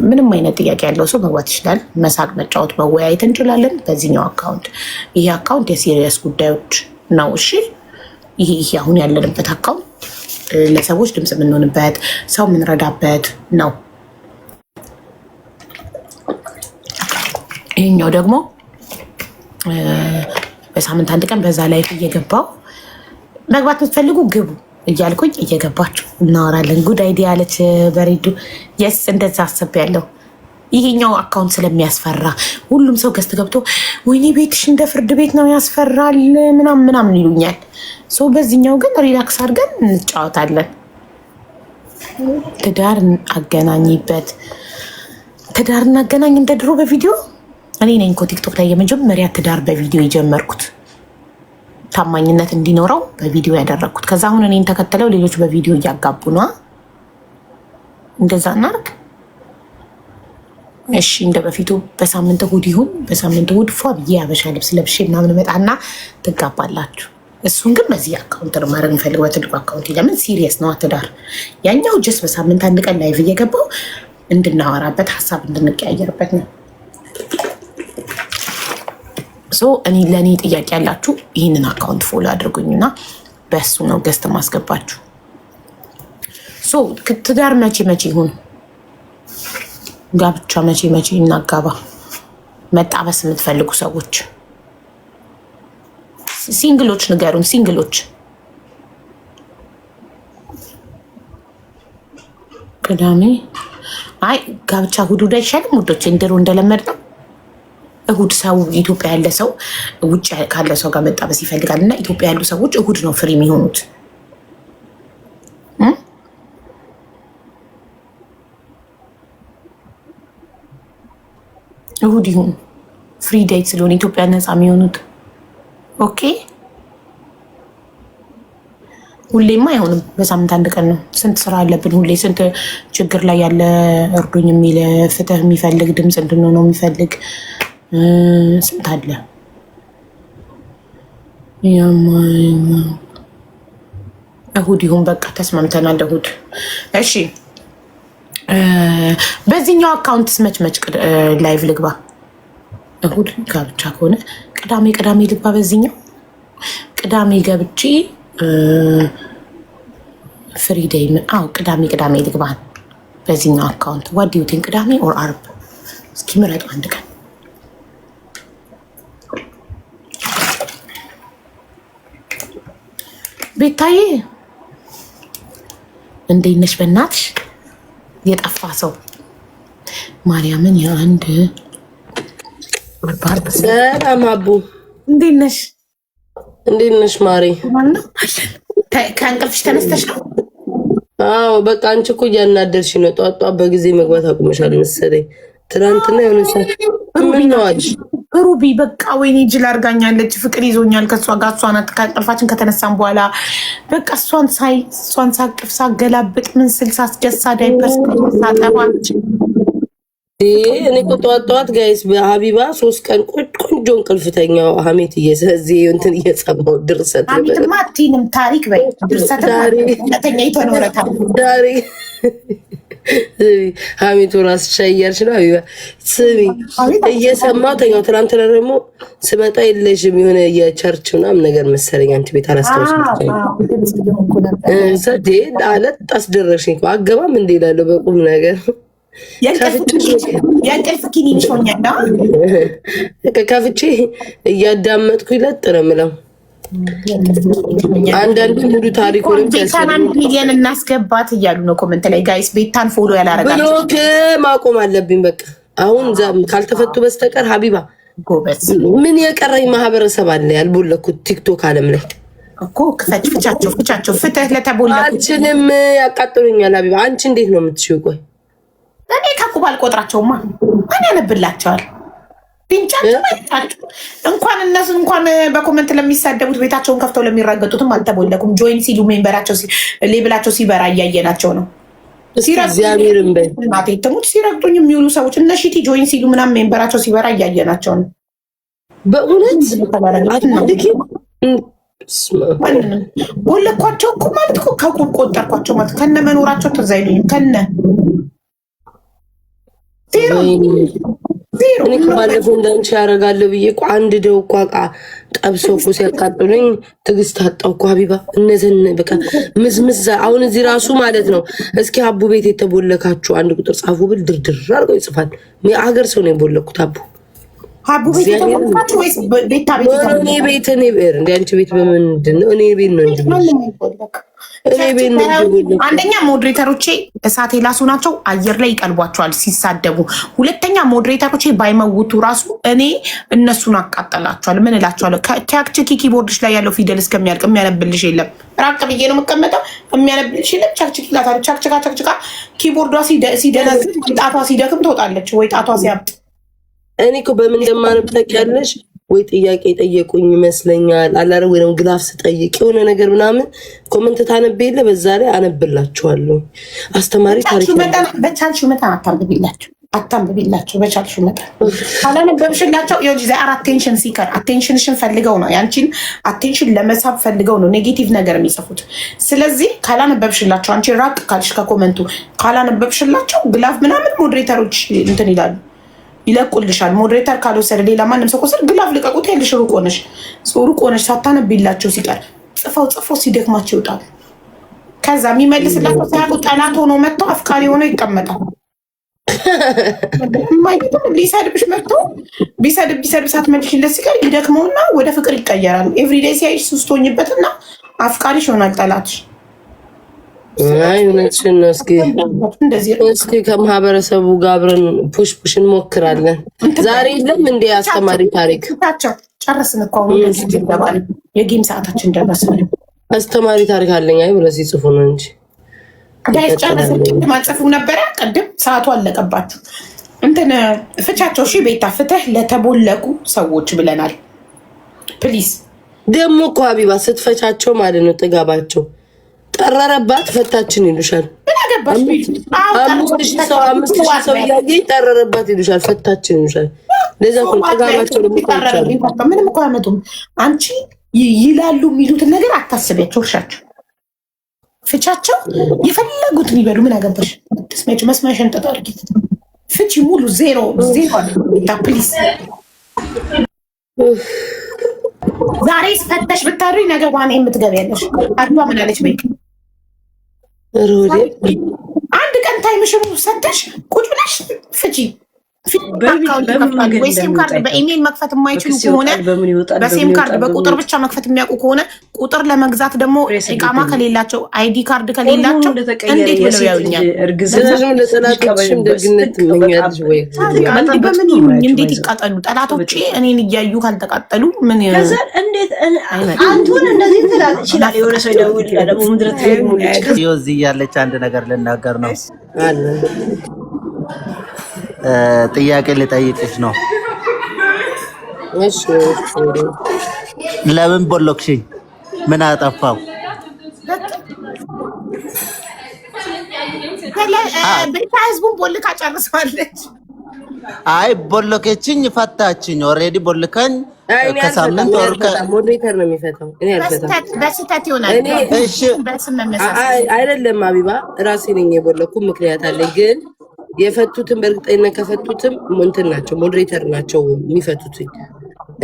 ምንም አይነት ጥያቄ ያለው ሰው መግባት ይችላል። መሳቅ፣ መጫወት፣ መወያየት እንችላለን በዚህኛው አካውንት። ይሄ አካውንት የሲሪየስ ጉዳዮች ነው። እሺ ይሄ አሁን ያለንበት አካውንት ለሰዎች ድምፅ የምንሆንበት ሰው የምንረዳበት ነው። ይሄኛው ደግሞ በሳምንት አንድ ቀን በዛ ላይ እየገባው መግባት የምትፈልጉ ግቡ እያልኩኝ እየገባችሁ እናወራለን። ጉድ አይዲያ አለች በሬዱ። የስ እንደዛ አስቤያለሁ። ይሄኛው አካውንት ስለሚያስፈራ ሁሉም ሰው ገዝት ገብቶ ወይኔ ቤትሽ እንደ ፍርድ ቤት ነው ያስፈራል ምናምን ይሉኛል። ሰው በዚህኛው ግን ሪላክስ አድርገን እንጫወታለን። ትዳር አገናኝበት፣ ትዳር እናገናኝ እንደ ድሮ በቪዲዮ። እኔ ነኝ እኮ ቲክቶክ ላይ የመጀመሪያ ትዳር በቪዲዮ የጀመርኩት ታማኝነት እንዲኖረው በቪዲዮ ያደረግኩት። ከዛ አሁን እኔን ተከተለው ሌሎች በቪዲዮ እያጋቡ ነዋ። እንደዛ እናርግ እሺ። እንደ በፊቱ በሳምንት እሑድ ይሁን። በሳምንት እሑድ ፏ ብዬ ያበሻ ልብስ ለብሼ ምናምን መጣና ትጋባላችሁ። እሱን ግን በዚህ አካውንት ነው ማድረግ የምፈልገው፣ በትልቁ አካውንት። ለምን ሲሪየስ ነው ትዳር። ያኛው ጀስት በሳምንት አንድ ቀን ላይቭ እየገባው እንድናወራበት ሀሳብ እንድንቀያየርበት ነው። እኔ ለእኔ ጥያቄ ያላችሁ ይህንን አካውንት ፎሎ አድርጉኝና በእሱ ነው ገዝት ማስገባችሁ። ትዳር መቼ ይሁን? ጋብቻ መቼ እናጋባ? መጣበስ የምትፈልጉ ሰዎች ሲንግሎች ንገሩን። ሲንግሎች ቅዳሜ ጋብቻ እሑድ አይሻልም? ውዶች እንድሮ እንደለመድ ነው እሑድ ሰው ኢትዮጵያ ያለ ሰው ውጭ ካለ ሰው ጋር መጣበስ ይፈልጋል እና ኢትዮጵያ ያሉ ሰዎች እሑድ ነው ፍሪ የሚሆኑት። እሑድ ይሁን ፍሪ ዴት ስለሆነ ኢትዮጵያ ነፃ የሚሆኑት። ኦኬ ሁሌማ አይሆንም። በሳምንት አንድ ቀን ነው። ስንት ስራ አለብን ሁሌ። ስንት ችግር ላይ ያለ እርዱኝ የሚል ፍትህ የሚፈልግ ድምፅ እንድንሆነው የሚፈልግ ስንት አለ። እሑድ ይሁን በቃ ተስማምተናል። እሑድ እሺ። በዚህኛው አካውንትስ መች ላይቭ ልግባ? እሑድ ጋብቻ ከሆነ ቅዳሜ ልግባ። በዚህኛው ቅዳሜ ገብቼ ፍሪዴይ ቅዳሜ ልግባ በዚህኛው አካውንት። ዋዲዩቲን ቅዳሜ ኦር አርብ? እስኪ ምረጡ አንድ ቀን። ቤታዬ እንዴት ነሽ? በእናትሽ የጠፋ ሰው ማርያምን የአንድ ሰላም አቡ እንዴት ነሽ? እንዴት ነሽ ማሪ? ከእንቅልፍሽ ተነስተሽ ነው? አዎ በቃ አንቺ እኮ እያናደርሽ ነው። ጧጧ በጊዜ መግባት አቁመሻል መሰለኝ። ትናንትና የሆነ ሰዓት ምን ነው አልሽ? ሩቢ በቃ ወይኔ ጅል አድርጋኛለች። ፍቅር ይዞኛል ከእሷ ጋር። እሷ ናት ከእንቅልፋችን ከተነሳን በኋላ በቃ እሷን ሳቅፍ ሳገላብጥ ምን ስል ሳስደሳ ዳይፐርስ ሳጠባች። እኔ እኮ ጠዋት ጋይስ በሀቢባ 3 ቀን ቆንጆ እንቅልፍተኛው ሀሜት እየሰዚህ እንትን እየጸማው ድርሰት ሀሜትማ አትይንም ታሪክ በይ ድርሰት ተኛ ይተኖረታል ዳሪ ሀሜቱ ራስ ሻያርሽ ነው። ሀቢባ ስሚ እየሰማው ተኛው። ትናንትና ደግሞ ስመጣ የለሽም የሆነ የቸርች ምናምን ነገር መሰለኝ አንቺ ቤት አላስታውስም። ሰዴ አለት አስደረግሽኝ እኮ አገባም እንዴ እላለሁ በቁም ነገር የእንቅልፍ ኪኒን ሾኛል ከፍቼ እያዳመጥኩ ይለጥ ነው የምለው። አንዳንድ ሙሉ ታሪክ ቤታን 1 ሚሊዮን እናስገባት እያሉ ነው ኮመንት ላይ ጋይስ። ቤታን ፎሎ ያላረጋችሁ ብሎክ ማቆም አለብኝ በቃ አሁን ካልተፈቱ በስተቀር ሀቢባ ጎበዝ። ምን የቀረኝ ማህበረሰብ አለ ያልቦለኩት ቲክቶክ አለም ላይ እኮ ፍቻቸው ፍትህ ለተቦለኩት አንቺንም ያቃጥሉኛል ሀቢባ። አንቺ እንዴት ነው የምትሽው? ቆይ እኔ ከቁብ አልቆጥራቸውማ ማን ያነብላቸዋል? ቢንጫቸው እንኳን እነሱ እንኳን በኮመንት ለሚሳደቡት ቤታቸውን ከፍተው ለሚራገጡትም አልተቦለኩም። ጆይን ሲሉ ሜምበራቸው ሌብላቸው ሲበራ እያየናቸው ነው። ሲረግጡኝ ሲረግጡኝ የሚውሉ ሰዎች እነ ሺቲ ጆይን ሲሉ ምናምን ሜምበራቸው ሲበራ እያየናቸው ነው። በእውነት ቦለኳቸው እኮ ማለት እኮ ከቁብ ቆጠርኳቸው ማለት ከነ መኖራቸው ትዝ አይሉኝም ከነ እኔ ከባለፈው እንዳንቺ ያደርጋለሁ ብዬ እኮ አንድ ደው እኮ ጠብሰው እኮ ሲያቃጥሉኝ ትዕግስት አጣሁ እኮ ሀቢባ። እነዚህን በቃ ምዝምዝ አሁን እዚህ ራሱ ማለት ነው። እስኪ አቡ ቤት የተቦለካችሁ 1 ቁጥር ጻፉ ብል ድርድር አድርገው ይጽፋል። የሀገር ሰው ነው የቦለኩት አቡ ቤት የተቦለካችሁ ወይስ ቤታ ቤት? እኔ ቤት እንደ አንቺ ቤት በምንድን ነው? እኔ ቤት ነው እንጂ አንደኛ ሞዴሬተሮቼ እሳት የላሱ ናቸው። አየር ላይ ይቀልቧቸዋል ሲሳደቡ። ሁለተኛ ሞዴሬተሮቼ ባይመውቱ ራሱ እኔ እነሱን አቃጠላቸዋል። ምን እላቸዋለሁ? ቻክችኪ ኪቦርድሽ ላይ ያለው ፊደል እስከሚያልቅ የሚያነብልሽ የለም። ራቅ ብዬ ነው የምቀመጠው። የሚያነብልሽ የለም። ቻክችኪ ላታለች። ቻክችካ ኪቦርዷ ሲደነዝዝ ጣቷ ሲደክም ትወጣለች ወይ ጣቷ ሲያብጥ። እኔ እኮ በምን እንደማነብ ታውቂያለሽ ወይ? ጥያቄ ጠየቁኝ ይመስለኛል አላረ ወይ ነው ግላፍ ስጠይቅ የሆነ ነገር ምናምን ኮመንት ታነብ የለ በዛ ላይ አነብላችኋለሁ። አስተማሪ ታሪክ በቻልሽው መጠን አታንብቢላቸው። በቻልሽው መጠን ካላነበብሽላቸው አቴንሽን ሲከር አቴንሽንሽን ፈልገው ነው ያንቺን አቴንሽን ለመሳብ ፈልገው ነው ኔጌቲቭ ነገር የሚጽፉት። ስለዚህ ካላነበብሽላቸው አንቺ ራቅ ካልሽ ከኮመንቱ ካላነበብሽላቸው ግላፍ ምናምን ሞዴሬተሮች እንትን ይላሉ ይለቁልሻል። ሞዴሬተር ካልወሰደ ሌላ ማንም ሰው ኮሰር ግላፍ ልቀቁት ያለሽ ሩቅ ሆነሽ ሳታነብላቸው ሲቀር ጽፈው ሲደክማቸው ይወጣሉ። ከዛ የሚመልስላቸው ሳያውቁ ጠላት ሆኖ መጥቶ አፍቃሪ ሆኖ ይቀመጣል። ሊሰድብሽ መጥቶ ቢሰድብ ሳትመልሽለት ሲቀር ይደክመውና ወደ ፍቅር ይቀየራል። ኤቭሪዴይ ሲያይሽ ሱስቶኝበትና አፍቃሪሽ ይሆናል ጠላትሽ። አይ እውነትሽን ነው። እስኪ ከማህበረሰቡ ጋር አብረን ፑሽ እንሞክራለን። ዛሬ የለም እንደ አስተማሪ ታሪክ ጨረስን እኮ አሁን የጌም ሰዓታችን ደረስን። አስተማሪ ታሪክ አለኝ አይ ብለው ሲጽፉ ነው እንጂ ጋይስ ጨረስን። ቅድም አጽፉ ነበረ ቅድም ሰዓቱ አለቀባችሁ። እንትን ፍቻቸው እሺ ቤታ ፍትህ ለተቦለቁ ሰዎች ብለናል። ፕሊዝ ደግሞ እኮ ሀቢባ ስትፈቻቸው ማለት ነው ጥጋባቸው ጠረረባት ፈታችን ይሉሻል። 5,000 ሰው እያየኝ ጠረረባት ይሉሻል፣ ፈታችን ይሉሻል። ለዛ እኮ ጥጋባቸው ደግሞ ምንም እኮ አያመጡም። አንቺ ይላሉ የሚሉትን ነገር አታስቢያቸው። እርሻቸው ፍቻቸው የፈለጉትን ይበሉ። ምን አገባሽ? ስሜች መስማሽን ተጣርጊ ፍቺ ሙሉ ዜሮ ፕሊዝ። ዛሬ ፈተሽ ብታድሪ ነገ ዋኔ የምትገቢያለሽ። አድማ ምን አለች በይ አንድ ቀን ታይምሽን ሰተሽ ቁጭ ብለሽ ፍቺ ወይ ሲም ካርድ በኢሜል መክፈት የማይችሉ ከሆነ በሲም ካርድ በቁጥር ብቻ መክፈት የሚያውቁ ከሆነ ቁጥር ለመግዛት ደግሞ ኢቃማ ከሌላቸው አይዲ ካርድ ከሌላቸው እንዴት ብለው ያዩኛል? በምን ይሁን እንዴት ይቃጠሉ ጠላቶቼ? እኔን እያዩ ካልተቃጠሉ ምን አንቱን እንደዚህ ትላለች ይችላል። የሆነ ሰው ይደውልልሃል ደግሞ ምድረት እዚህ ያለች አንድ ነገር ልናገር ነው። ጥያቄ ልጠይቅሽ ነው። እሺ ለምን ቦሎክሽኝ? ምን አጠፋው? ቤታ ህዝቡን ቦልካ ጨርሰዋለች። አይ ቦሎኬችኝ፣ ፈታችኝ። ኦልሬዲ ቦልከኝ ከሳምንት ወር ሞዴሬተር ነው የሚፈታው። እኔ አልፈታም። በስህተት ይሆናል። እሺ በስም መመሳሰል አይደለም አቢባ፣ ራሴ ነኝ የቦለኩ። ምክንያት አለኝ ግን የፈቱትን በእርግጠኝነት ከፈቱትም እንትን ናቸው ሞዴሬተር ናቸው የሚፈቱትኝ።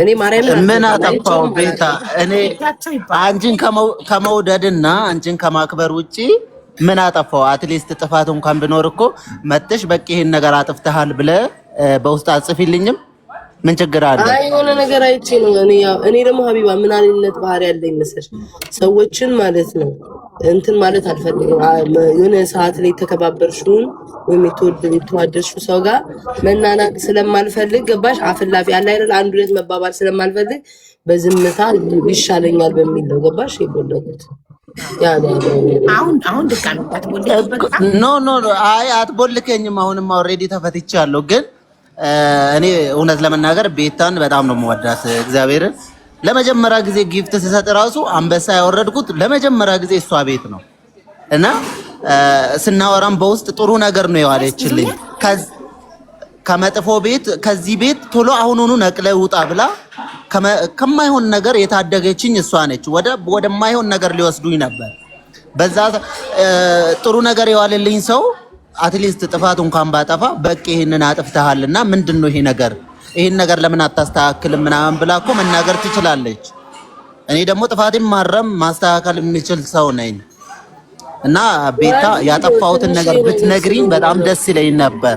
እኔ ማርያም ምን አጠፋው? ቤታ እኔ አንቺን ከመውደድና አንቺን ከማክበር ውጪ ምን አጠፋው? አትሊስት ጥፋት እንኳን ቢኖር እኮ መጥተሽ በቃ ይሄን ነገር አጥፍተሃል ብለህ በውስጥ አጽፊልኝም ምን ችግር አለ? አይ የሆነ ነገር አይቼ ነው። እኔ ደግሞ ሀቢባ ምን አይነት ባህሪ ያለኝ መሰለሽ፣ ሰዎችን ማለት ነው እንትን ማለት አልፈልግም። የሆነ ሰዓት ላይ ተከባበርሽውን ወይም የተዋደድሽው ሰው ጋር መናናቅ ስለማልፈልግ ገባሽ? አፍላፊ አለ አይደል? አንድ ሁለት መባባል ስለማልፈልግ በዝምታ ይሻለኛል በሚል ነው ገባሽ? ይቦለቁት አሁን ድጋሚ ኖ አይ አትቦልከኝም። አሁንም ኦልሬዲ ተፈትቻለሁ። ግን እኔ እውነት ለመናገር ቤታን በጣም ነው የምወዳት። እግዚአብሔርን ለመጀመሪያ ጊዜ ጊፍት ስሰጥ ራሱ አንበሳ ያወረድኩት ለመጀመሪያ ጊዜ እሷ ቤት ነው እና ስናወራም በውስጥ ጥሩ ነገር ነው የዋለችልኝ። ከመጥፎ ቤት ከዚህ ቤት ቶሎ አሁኑኑ ነቅለ ውጣ ብላ ከማይሆን ነገር የታደገችኝ እሷ ነች። ወደማይሆን ነገር ሊወስዱኝ ነበር። በዛ ጥሩ ነገር የዋለልኝ ሰው አትሊስት ጥፋት እንኳን ባጠፋ በቃ ይሄንን አጥፍተሃልና ምንድነው ይሄን ነገር ለምን አታስተካክልም ምናምን ብላ እኮ መናገር ትችላለች። እኔ ደግሞ ጥፋቴን ማረም ማስተካከል የሚችል ሰው ነኝ እና ቤታ ያጠፋሁትን ነገር ብትነግሪኝ በጣም ደስ ይለኝ ነበር።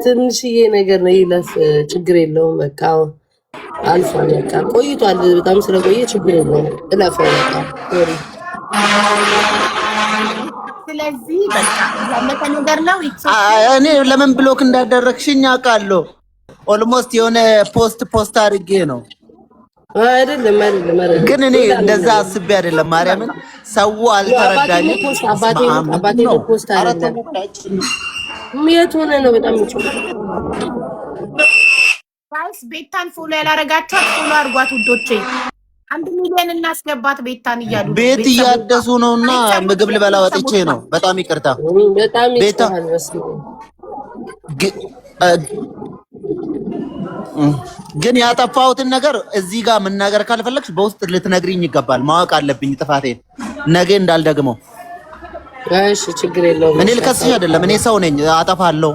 ትንሽዬ ነገር ነው ይለፍ፣ ችግር የለውም። በቃ አልፎ በቃ ቆይቷል። በጣም ስለቆየ ችግር የለውም። እለፈው በቃ። ስለዚህ በቃ ያለፈ ነገር ነው። እኔ ለምን ብሎክ እንዳደረግሽኝ አውቃለሁ። ኦልሞስት የሆነ ፖስት አድርጌ ነው አይደለም ግን እኔ እንደዛ አስቤ አይደለም። ማርያምን ሰው አልተረዳኝም። አባቴ ፖስት አይደለም የት ሆነ ነው በጣም ጋይስ ቤታን ፎሎ ያላረጋችኋት ፎሎ አድርጓት ውዶቼ። 1 ሚሊዮን እናስገባት ቤታን እያሉ ቤት እያደሱ ነውና ምግብ ልበላ ወጥቼ ነው። በጣም ይቅርታ በጣም ቤታ ግን ያጠፋሁትን ነገር እዚህ ጋር መናገር ካልፈለግሽ በውስጥ ልትነግሪኝ ይገባል። ማወቅ አለብኝ ጥፋቴን ነገ እንዳልደግመው። እሺ ችግር የለውም። እኔ ልከስሽ አይደለም። እኔ ሰው ነኝ፣ አጠፋለሁ፣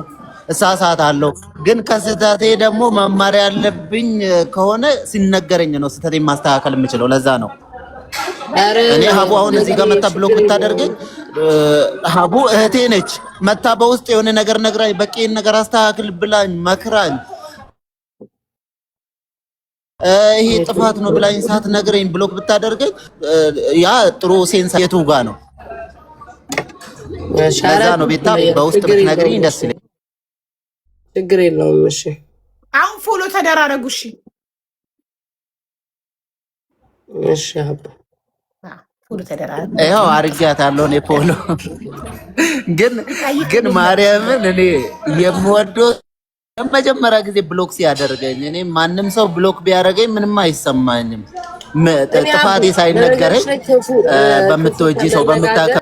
እሳሳታለሁ። ግን ከስህተቴ ደግሞ መማር ያለብኝ ከሆነ ሲነገረኝ ነው ስህተቴን ማስተካከል የምችለው። ለዛ ነው እኔ ሀቡ አሁን እዚህ ጋር መታ ብሎክ ብታደርገኝ ሀቡ እህቴ ነች። መታ በውስጥ የሆነ ነገር ነግራኝ በቂን ነገር አስተካክል ብላኝ መክራኝ ይሄ ጥፋት ነው ብላኝ ሳትነግረኝ ብሎክ ብታደርገኝ ያ ጥሩ ሴንስ የቱ ጋር ነው? ለዛ ነው ቤታ በውስጥ ብትነግሪኝ ደስ ይለኛል። ችግር የለውም። እሺ አሁን ፎሎ ተደራረጉ። እሺ አባ ፎሎ ተደራረጉ። ይኸው አርጊያታለሁ እኔ ፎሎ። ግን ማርያምን እኔ የምወደው ለመጀመሪያ ጊዜ ብሎክ ሲያደርገኝ እኔ ማንም ሰው ብሎክ ቢያደርገኝ ምንም አይሰማኝም። ጥፋቴ ሳይነገረኝ በምትወጂ ሰው በምታከ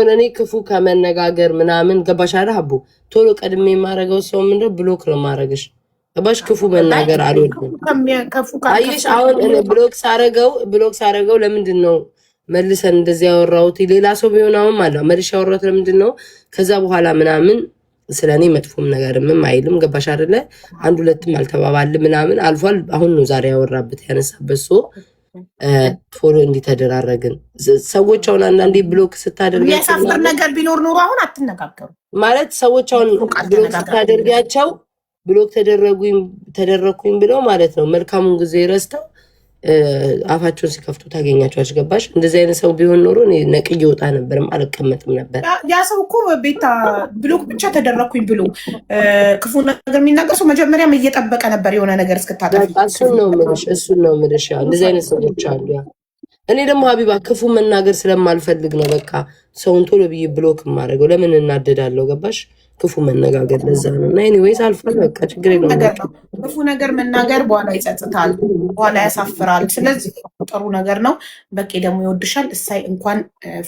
እኔ ክፉ ከመነጋገር ምናምን ገባሽ አይደል ሀቡ? ቶሎ ቀድሜ የማደርገው ሰው ምንድነው ብሎክ ነው የማደርግሽ። ገባሽ? ክፉ መናገር አልወድም። አየሽ አሁን ብሎክ ሳረገው ለምንድን ነው መልሰን እንደዚህ ያወራሁት? ሌላ ሰው ቢሆን አሁን ማለት መልሽ ያወራሁት ለምንድን ነው? ከዛ በኋላ ምናምን ስለኔ መጥፎም ነገርም አይልም። ገባሽ አይደለ? አንድ ሁለትም አልተባባል ምናምን አልፏል። አሁን ነው ዛሬ ያወራበት ያነሳበት ሰው ፎሎ እንዲተደራረግን ሰዎች አሁን አንዳንዴ ብሎክ ስታደርጋቸው የሚያሳፍር ነገር ቢኖር ኖሮ አሁን አትነጋገሩ ማለት ሰዎች አሁን ብሎክ ስታደርጋቸው ብሎክ ተደረኩኝ ብለው ማለት ነው መልካሙን ጊዜ ረስተው አፋቸውን ሲከፍቱ ታገኛቸዋለሽ። ገባሽ? እንደዚህ አይነት ሰው ቢሆን ኖሮ እኔ ነቅዬ ወጣ ነበርም አልቀመጥም ነበር። ያ ሰው እኮ ቤታ ብሎክ ብቻ ተደረኩኝ ብሎ ክፉ ነገር የሚናገር ሰው መጀመሪያም እየጠበቀ ነበር የሆነ ነገር እስክታጠፊ። እሱን ነው የምልሽ። እንደዚህ አይነት ሰዎች አሉ። ያ እኔ ደግሞ ሀቢባ ክፉ መናገር ስለማልፈልግ ነው በቃ ሰውን ቶሎ ብዬ ብሎክ የማደርገው። ለምን እናደዳለሁ? ገባሽ? ክፉ መነጋገር ለዛ ነው። እና ኤኒዌይስ አልፏል፣ በቃ ችግር የለውም። ክፉ ነገር መናገር በኋላ ይጸጽታል፣ በኋላ ያሳፍራል። ስለዚህ ጥሩ ነገር ነው። በቂ ደግሞ ይወድሻል። እሳይ እንኳን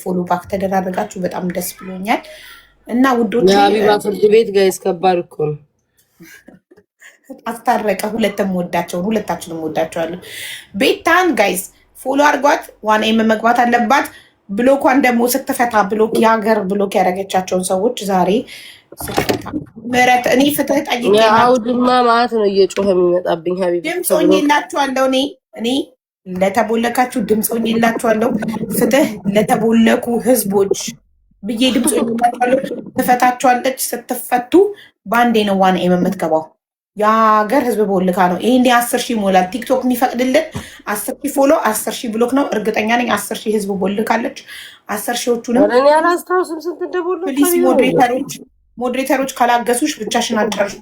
ፎሎ ባክ ተደራረጋችሁ፣ በጣም ደስ ብሎኛል። እና ውዶች የሀቢባ ፍርድ ቤት ጋይስ ከባድ እኮ ነው። አስታረቀ። ሁለታችንም ወዳቸዋለሁ። ቤታን ጋይስ ፎሎ አድርጓት። ዋና መግባት አለባት። ብሎኳን ደግሞ ስትፈታ ብሎክ የሀገር ብሎክ ያደረገቻቸውን ሰዎች ዛሬ ምህረት እኔ ፍትህ ጠይቄ አውድማ ማለት ነው እየጮኸ የሚመጣብኝ ሀቢብ ድምፅ ሆኜላችኋለሁ። እኔ ለተቦለካችሁ ድምፅ ሆኜላችኋለሁ። ፍትህ ለተቦለኩ ህዝቦች ብዬ ድምፅ ሆኜላችኋለሁ። ትፈታችኋለች። ስትፈቱ በአንዴ ነው ዋን ኤም የምትገባው። የሀገር ህዝብ ቦልካ ነው። ይሄ 10,000 ይሞላል። ቲክቶክ የሚፈቅድልን 10,000 ፎሎ 10,000 ብሎክ ነው። እርግጠኛ ነኝ 10,000 ህዝብ ቦልካለች። 10,000ዎቹንም ፕሊስ ሞዴሬተሮች ካላገሱሽ ብቻሽን አጨርሹ።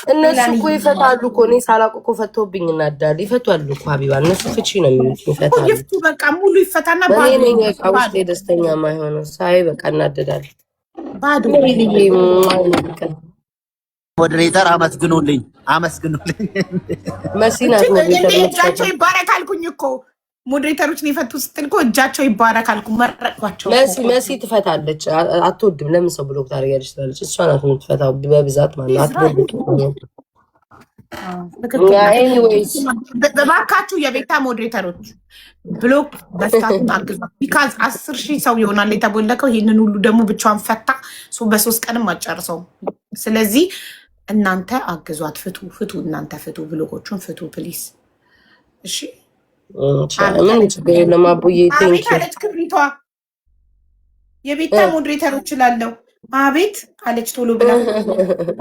እነሱ እኮ ይፈታሉ እኮ እኔ ሳላውቅ እኮ ፈቶብኝ እናዳሉ። ይፈቷሉ እኮ ሀቢባ እነሱ ፍቺ ነው የሚሉት። ይፈታሉ። ይፍቱ በቃ ሙሉ ይፈታና እኔ ነኝ ውስጤ ደስተኛ ማይሆነው ሳይ በቃ እናደዳል። ባዶ ሞዴሬተር አመስግኑልኝ። መሲናት ሞዴሬተር እጃቸው ይባረክ አልኩኝ እኮ ሞዴሬተሮችን የፈቱ ስትል እኮ እጃቸው ይባረክ አልኩ። መረጥኳቸው። መሲ ትፈታለች። አትወድም። ለምን ሰው ብሎክ ታደርጊያለሽ ትላለች። እሷ ናት የምትፈታው በብዛት ማለት አትወድም። በባካችሁ የቤታ ሞዴሬተሮች ብሎክ በስታቱን አግዟት። ቢካዝ 10,000 ሰው ይሆናል የተቦለከው። ይህንን ሁሉ ደግሞ ብቻዋን ፈታ በ3 ቀንም አጨርሰው። ስለዚህ እናንተ አግዟት። ፍቱ እናንተ ፍቱ፣ ብሎኮቹን ፍቱ ፕሊስ። እሺ ምን ችግር የለም። አቡዬ አቤት አለች ክብሪቷ። የቤታ ሞዴሬተሮች እላለሁ አቤት አለች ቶሎ ብላ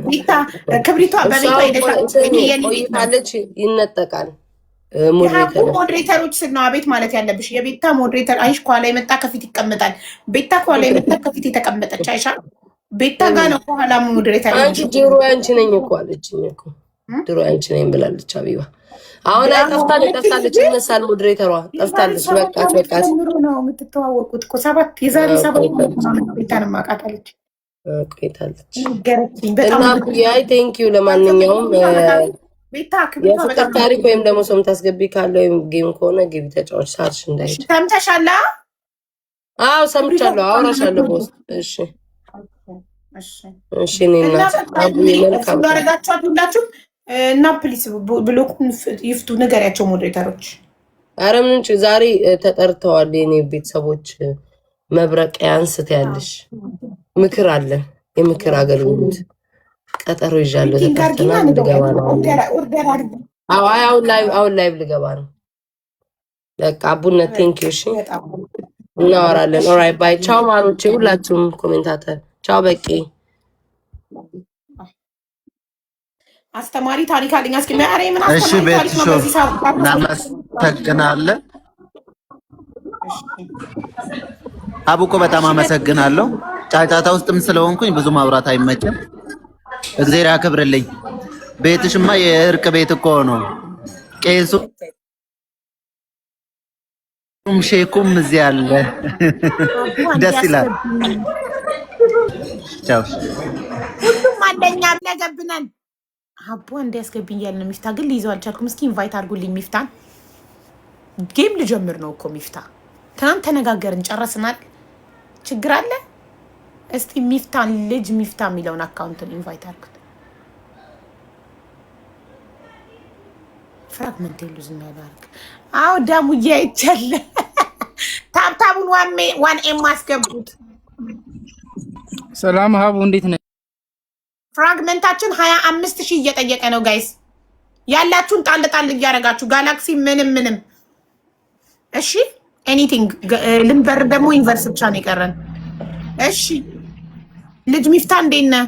ቤታ ክብሪቷ በቤቷ ይደቃለች ይነጠቃል። ሞዴሬተሮች ስል ነው አቤት ማለት ያለብሽ። የቤታ ሞዴሬተር አይሽ ኳላ የመጣ ከፊት ይቀመጣል። ቤታ ኳላ የመጣ ከፊት የተቀመጠች አይሻ ቤታ ጋር ነው ከኋላ ሞዴሬተር። አንቺ ድሮ አንቺ ነኝ እኮ አለችኝ እኮ ድሮ አንቺ ነኝ ብላለች ሀቢባ። አሁን ጠፍታለች ይመስላል ሞዴሬተሯ ጠፍታለች። በቃ ነው የምትተዋወቁት እኮ የዛሬ 7 ቤታን ማቃታለች ቆይታለች። እና አይ ቴንኪዩ። ለማንኛውም የፍቅር ታሪክ ወይም ደግሞ ሰው የምታስገቢ ካለ ወይም ጌም ከሆነ ግቢ ተጫዋች ሰዓትሽ እንዳይሄድ። ሰምተሻል? አዎ ሰምቻለሁ። አውራሻለሁ በውስጥ። እሺ እኔ እናት አቡዬ መልካም አደረጋችኋት ሁላችሁም። እና ፕሊስ ብሎኩን ይፍቱ ንገሪያቸው ሞዴሬተሮች። ኧረ ምን ዛሬ ተጠርተዋል የኔ ቤተሰቦች። መብረቅ ያንስት ያለሽ ምክር አለ፣ የምክር አገልግሎት ቀጠሮ ይዣለሁ። ተጠርተናል። ልገባ ነው አሁን ላይቭ ልገባ ነው። በቃ አቡነት ቴንኪው። እሺ እናወራለን። ኦራይት ባይ። ቻው ማሮቼ፣ ሁላችሁም ኮሜንታተር ቻው። በቂ አስተማሪ ታሪክ አለኝ። እስኪ ማሪ ምን አስተማሪ ታሪክ ነው? በዚህ ሰዓት እናመሰግናለን። አቡኮ በጣም አመሰግናለሁ። ጫጫታ ውስጥም ስለሆንኩኝ ብዙ ማውራት አይመችም። እግዚአብሔር ያክብርልኝ። ቤትሽማ የእርቅ ቤት እኮ ነው። ቄሱም ሼኩም እዚህ አለ። ደስ ይላል። ቻው። ሁሉም አንደኛ ብለገብነን አቦ እንዲያስገብኝ እያለ ነው። ሚፍታ ግን ሊይዘው አልቻልኩም። እስኪ ኢንቫይት አድርጉልኝ ሚፍታን። ጌም ልጀምር ነው እኮ ሚፍታ። ትናንት ተነጋገርን ጨረስናል። ችግር አለ? እስቲ ሚፍታን ልጅ ሚፍታ የሚለውን አካውንትን ኢንቫይት አድርጉት። ፍራግመንት የሉ ዝም ያላርግ። አዎ ዳሙዬ አይቻለ ታብታቡን ዋን ኤም አስገቡት። ሰላም ሀቡ እንዴት ነህ? ፍራግመንታችን 25,000 እየጠየቀ ነው ጋይስ። ያላችሁን ጣል ጣል እያደረጋችሁ ጋላክሲ ምንም እሺ ኤኒቲንግ ልንበር ደግሞ ዩኒቨርስ ብቻ ነው የቀረን። እሺ ልጅ ሚፍታ እንዴት ነህ?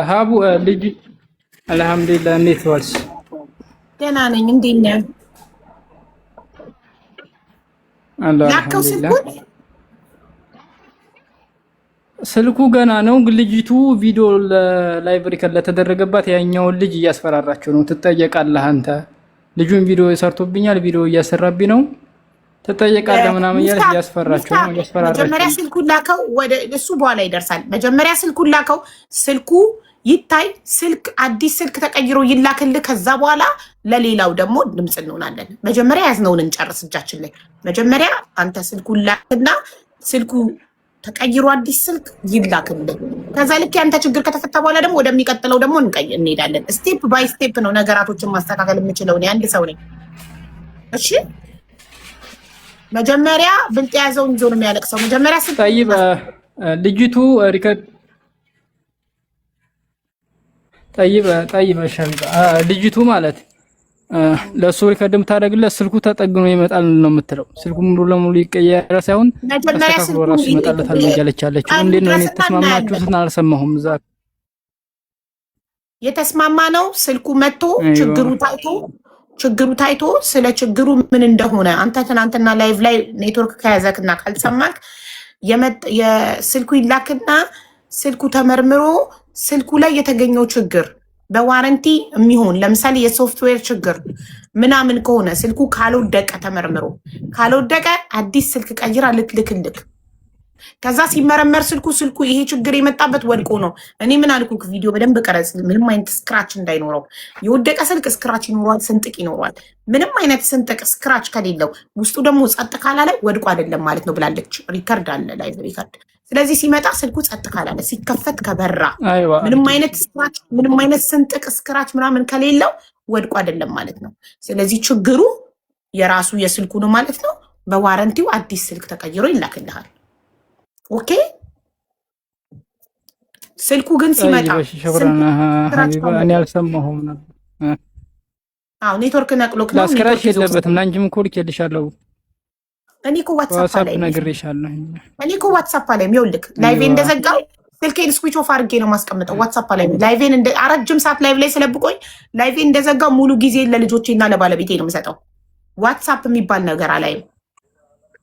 ሀቡ ልጅ አልሐምዱሊላህ። እንዴት ዋልሽ? ደህና ነኝ። እንዴት ነህ? ላከው ስልኩ ገና ነው፣ ግን ልጅቱ ቪዲዮ ላይቭ ሪከርድ ለተደረገባት ያኛውን ልጅ እያስፈራራቸው ነው። ትጠየቃለህ አንተ ልጁን ቪዲዮ ሰርቶብኛል፣ ቪዲዮ እያሰራብኝ ነው፣ ትጠየቃለህ ምናምን እያለች እያስፈራቸው ነው። እያስፈራራቸው መጀመሪያ ስልኩን ላከው፣ ወደ እሱ በኋላ ይደርሳል። መጀመሪያ ስልኩን ላከው፣ ስልኩ ይታይ፣ ስልክ አዲስ ስልክ ተቀይሮ ይላክልህ። ከዛ በኋላ ለሌላው ደግሞ ድምፅ እንሆናለን። መጀመሪያ ያዝነውን እንጨርስ እጃችን ላይ። መጀመሪያ አንተ ስልኩን ላክና ስልኩ ተቀይሮ አዲስ ስልክ ይላክልህ። ከዛ ልክ ያንተ ችግር ከተፈታ በኋላ ደግሞ ወደሚቀጥለው ደግሞ እንሄዳለን። ስቴፕ ባይ ስቴፕ ነው ነገራቶችን ማስተካከል የምችለው እኔ አንድ ሰው ነኝ። እሺ መጀመሪያ ብልጥ የያዘውን ይዞ ነው የሚያለቅሰው። መጀመሪያ ጠይብ ልጅቱ ሪከርድ ጠይብ ልጅቱ ማለት ለሱ ሪከርድ የምታደርግለት ስልኩ ተጠግኖ ይመጣል ነው የምትለው። ስልኩ ሙሉ ለሙሉ ይቀየራ ሳይሆን ተስተካክሎ ራሱ ይመጣለታል እያለች ያለችው። እንዴት ነው የተስማማችሁትን አልሰማሁም። እዛ የተስማማ ነው ስልኩ መጥቶ ችግሩ ታይቶ ስለ ችግሩ ምን እንደሆነ አንተ ትናንትና ላይቭ ላይ ኔትወርክ ከያዘክና ካልሰማክ የስልኩ ይላክና ስልኩ ተመርምሮ ስልኩ ላይ የተገኘው ችግር በዋረንቲ የሚሆን ለምሳሌ የሶፍትዌር ችግር ምናምን ከሆነ ስልኩ ካልወደቀ ተመርምሮ ካልወደቀ አዲስ ስልክ ቀይራ ልትልክልክ። ከዛ ሲመረመር ስልኩ ይሄ ችግር የመጣበት ወድቆ ነው። እኔ ምን አልኩክ? ቪዲዮ በደንብ ቀረጽ፣ ምንም አይነት ስክራች እንዳይኖረው። የወደቀ ስልክ ስክራች ይኖረዋል፣ ስንጥቅ ይኖረዋል። ምንም አይነት ስንጥቅ ስክራች ከሌለው ውስጡ ደግሞ ጸጥ ካላለ ወድቆ አይደለም ማለት ነው ብላለች። ሪከርድ አለ፣ ላይቭ ሪከርድ። ስለዚህ ሲመጣ ስልኩ ጸጥ ካላለ ሲከፈት ከበራ ምንም አይነት ስክራች ምንም አይነት ስንጥቅ ስክራች ምናምን ከሌለው ወድቆ አይደለም ማለት ነው። ስለዚህ ችግሩ የራሱ የስልኩ ነው ማለት ነው። በዋረንቲው አዲስ ስልክ ተቀይሮ ይላክልሃል። ኦኬ ስልኩ ግን ሲመጣ እኔ አልሰማሁም ነበር። ኔትወርክ ነቅሎክ ነው። ስክራች የለበትም። ላንቺም እኮ ልኬልሻለሁ። እኔ እኮ ዋትስአፕ ላይ ነግሬሻለሁ። እኔ እኮ ዋትስአፕ ላይ ይኸውልህ ላይቬን እንደዘጋው ስልኬን ስዊች ኦፍ አድርጌ ነው ማስቀምጠው። ዋትስአፕ ላይ ላይቬን ረጅም ሰዓት ላይቭ ላይ ስለብቆይ ላይቬን እንደዘጋው ሙሉ ጊዜ ለልጆቼና ለባለቤቴ ነው የምሰጠው። ዋትስአፕ የሚባል ነገር አላይም።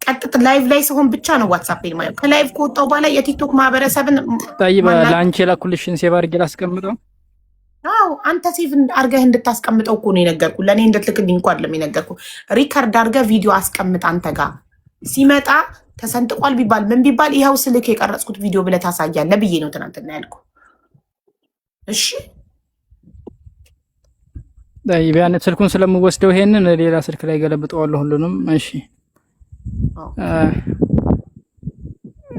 ቀጥታ ላይቭ ላይ ሲሆን ብቻ ነው ዋትስአፕ ማለት። ከላይቭ ከወጣው በኋላ የቲክቶክ ማህበረሰብን ጠይባ ለአንቺ የላኩልሽን ሴቭ አድርጌ ላስቀምጠው። አዎ አንተ ሴቭ አድርገህ እንድታስቀምጠው እኮ ነው የነገርኩህ። ለእኔ እንድትልክልኝ እንኳን አይደለም የነገርኩህ። ሪከርድ አድርገህ ቪዲዮ አስቀምጥ። አንተ ጋር ሲመጣ ተሰንጥቋል ቢባል ምን ቢባል ይኸው ስልክ የቀረጽኩት ቪዲዮ ብለህ ታሳያለህ ብዬ ነው ትናንትና ያልኩህ። እሺ ቢያንስ ስልኩን ስለምወስደው ይሄንን ሌላ ስልክ ላይ ገለብጠዋለሁ ሁሉንም። እሺ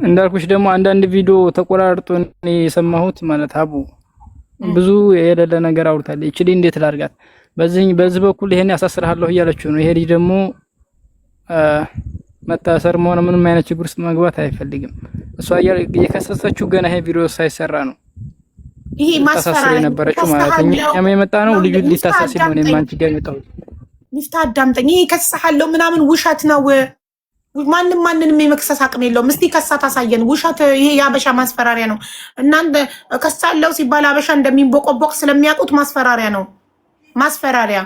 እንዳልኩሽ ደግሞ አንዳንድ ቪዲዮ ተቆራርጦ እኔ የሰማሁት ማለት አቡ ብዙ የሌለ ነገር አውርታለች። እቺ ልጅ እንዴት ላድርጋት? በዚህ በኩል ይሄን ያሳስርሃለሁ እያለችው ነው። ይሄ ልጅ ደግሞ መታሰር መሆን ምንም አይነት ችግር ውስጥ መግባት አይፈልግም። እሷ የከሰሰችው ገና ይሄ ቪዲዮ ሳይሰራ ነው። ይሄ ማስፈራሪያ የነበረችው ማለት ነው። እኛም የመጣ ነው ልጁ ሊታሰር ሲል ነው ማንቺ ጋር የመጣው። ሚፍታ አዳምጠኝ። ይሄ ከሰሃለው ምናምን ውሸት ነው። ማንንም የመክሰስ አቅም የለውም። እስቲ ከሳ ታሳየን። ውሸት ይሄ የአበሻ ማስፈራሪያ ነው። እናንተ ከሳለው ሲባል አበሻ እንደሚንቦቆቦቅ ስለሚያውቁት ማስፈራሪያ ነው። ማስፈራሪያ።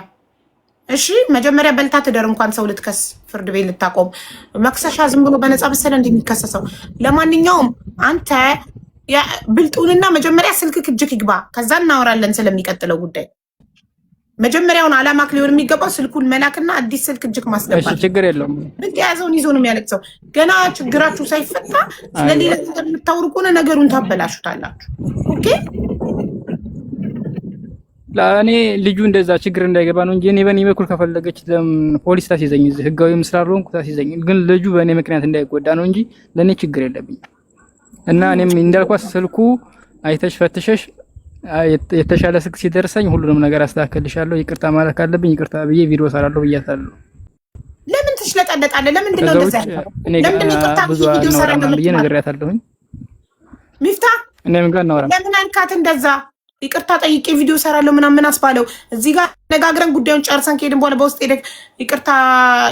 እሺ መጀመሪያ በልታ ትደር እንኳን ሰው ልትከስ ፍርድ ቤት ልታቆም መክሰሻ ዝም ብሎ በነፃ መሰለ እንደሚከሰሰው። ለማንኛውም አንተ ብልጡንና መጀመሪያ ስልክ እጅክ ይግባ። ከዛ እናወራለን ስለሚቀጥለው ጉዳይ። መጀመሪያውን አላማክ ሊሆን የሚገባው ስልኩን መላክና አዲስ ስልክ እጅክ ማስገባት። እሺ ችግር የለውም። ብልጥ የያዘውን ይዞ ነው የሚያለቅሰው። ገና ችግራችሁ ሳይፈታ ስለሌላ የምታወሩ ከሆነ ነገሩን ታበላሹታላችሁ። ኦኬ ለእኔ ልጁ እንደዛ ችግር እንዳይገባ ነው እንጂ እኔ በእኔ በኩል ከፈለገች ፖሊስ ታስይዘኝ፣ እዚህ ህጋዊም ስላልሆንኩ ታስይዘኝ። ግን ልጁ በእኔ ምክንያት እንዳይጎዳ ነው እንጂ ለእኔ ችግር የለብኝ። እና እኔም እንዳልኳት ስልኩ አይተሽ ፈትሸሽ የተሻለ ስልክ ሲደርሰኝ ሁሉንም ነገር አስተካክልሻለሁ። ይቅርታ ማለት ካለብኝ ይቅርታ ብዬ ቪዲዮ ሰራለሁ ብያታለሁ። ለምን ትሽለጠለጣለህ? ለምንድን ነው እንደዛ ያለው? ለምን ይቅርታ ቪዲዮ ሰራለሁ ብዬ ነግሬያታለሁኝ። ሚፍታ እኔም ጋር እናወራ። ለምን አልካት እንደዛ? ይቅርታ ጠይቄ ቪዲዮ ሰራለሁ ምናምን አስባለው። እዚህ ጋር ነጋግረን ጉዳዩን ጨርሰን ከሄድን በኋላ በውስጥ ሄደህ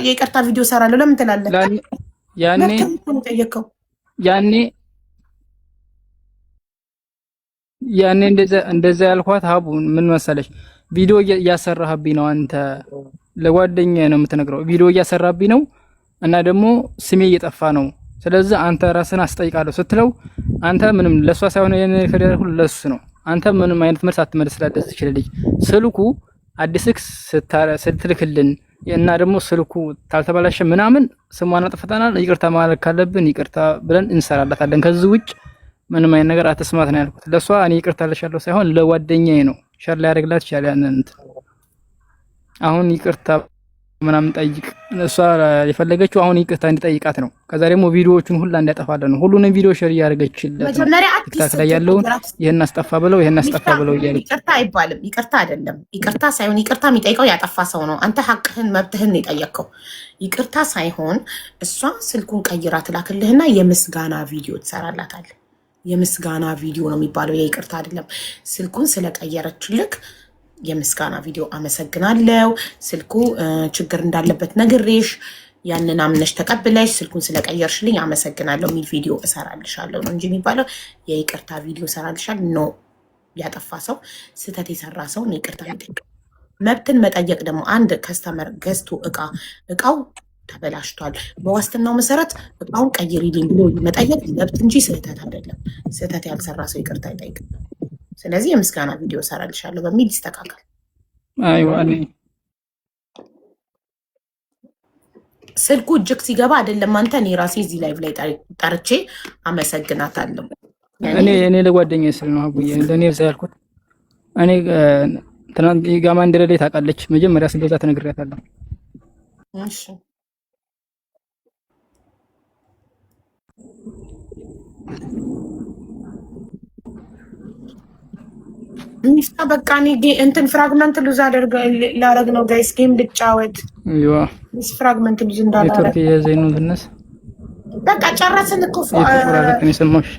የይቅርታ ቪዲዮ ሰራለሁ ለምን ትላለህ? ያኔ እንደዛ ያልኳት ሀቡ ምን መሰለሽ፣ ቪዲዮ እያሰራህብኝ ነው አንተ ለጓደኛዬ ነው የምትነግረው። ቪዲዮ እያሰራህብኝ ነው እና ደግሞ ስሜ እየጠፋ ነው። ስለዚህ አንተ ራስህን አስጠይቃለሁ ስትለው አንተ ምንም ለሷ ሳይሆን የነገር ሁሉ ለሱ ነው። አንተ ምንም አይነት መልስ አትመልስላት ትችላለች። ስልኩ አዲስክ ስትልክልን እና ደግሞ ስልኩ ታልተበላሸ ምናምን ስሟን አጥፍተናል፣ ይቅርታ ማለት ካለብን ይቅርታ ብለን እንሰራላታለን። ከዚህ ውጭ ምንም አይነት ነገር አትስማት ነው ያልኩት። ለሷ እኔ ይቅርታ ልሻለሁ ሳይሆን ለጓደኛዬ ነው ሸር ላይ ያደርግላት ይችላል። ያንን አሁን ይቅርታ ምናምን ጠይቅ እሷ የፈለገችው አሁን ይቅርታ እንዲጠይቃት ነው። ከዛ ደግሞ ቪዲዮዎቹን ሁላ እንዲያጠፋለን ነው። ሁሉንም ቪዲዮ ሼር እያደረገችለት መጀመሪያ ቲክታክ ላይ ያለውን ይሄን አስጠፋ ብለው ይሄን አስጠፋ ብለው እያለ ይቅርታ አይባልም። ይቅርታ አይደለም። ይቅርታ ሳይሆን ይቅርታ የሚጠይቀው ያጠፋ ሰው ነው። አንተ ሐቅህን መብትህን የጠየቅከው ይቅርታ ሳይሆን እሷ ስልኩን ቀይራ ትላክልህና የምስጋና ቪዲዮ ትሰራላታል። የምስጋና ቪዲዮ ነው የሚባለው፣ የይቅርታ አይደለም። ስልኩን ስለቀየረችልክ የምስጋና ቪዲዮ አመሰግናለሁ፣ ስልኩ ችግር እንዳለበት ነግሬሽ ያንን አምነሽ ተቀብለሽ ስልኩን ስለቀየርሽልኝ አመሰግናለሁ የሚል ቪዲዮ እሰራልሻለሁ ነው እንጂ የሚባለው የይቅርታ ቪዲዮ እሰራልሻለሁ ኖ። ያጠፋ ሰው ስህተት የሰራ ሰው ነው ይቅርታ የሚጠይቅ። መብትን መጠየቅ ደግሞ አንድ ከስተመር ገዝቶ እቃው ተበላሽቷል፣ በዋስትናው መሰረት እቃውን ቀይሪልኝ ብሎ መጠየቅ መብት እንጂ ስህተት አይደለም። ስህተት ያልሰራ ሰው ይቅርታ አይጠይቅም። ስለዚህ የምስጋና ቪዲዮ ሰራልሻለሁ በሚል ይስተካከል። አይዋ ስልኩ እጅግ ሲገባ አይደለም አንተ እኔ ራሴ እዚህ ላይቭ ላይ ጠርቼ አመሰግናታለሁ። እኔ ለጓደኛዬ ስል ነው አቡዬ ለኔ እዛ ያልኩት። እኔ ትናንት ጋማ እንደሌለ ታውቃለች። መጀመሪያ ስገዛ ተነግሬያታለሁ። እሺ ሚፍታ በቃ እኔ እንትን ፍራግመንት ሉዝ ላረግ ነው ጋይስ፣ ጌም ልጫወት። አይዋ ፍራግመንት ሉዝ እንዳላረግ ኔትወርክ የዘይኑ ዝነስ በቃ ጨረስን እኮ ፍራግመንት ሰማሽ።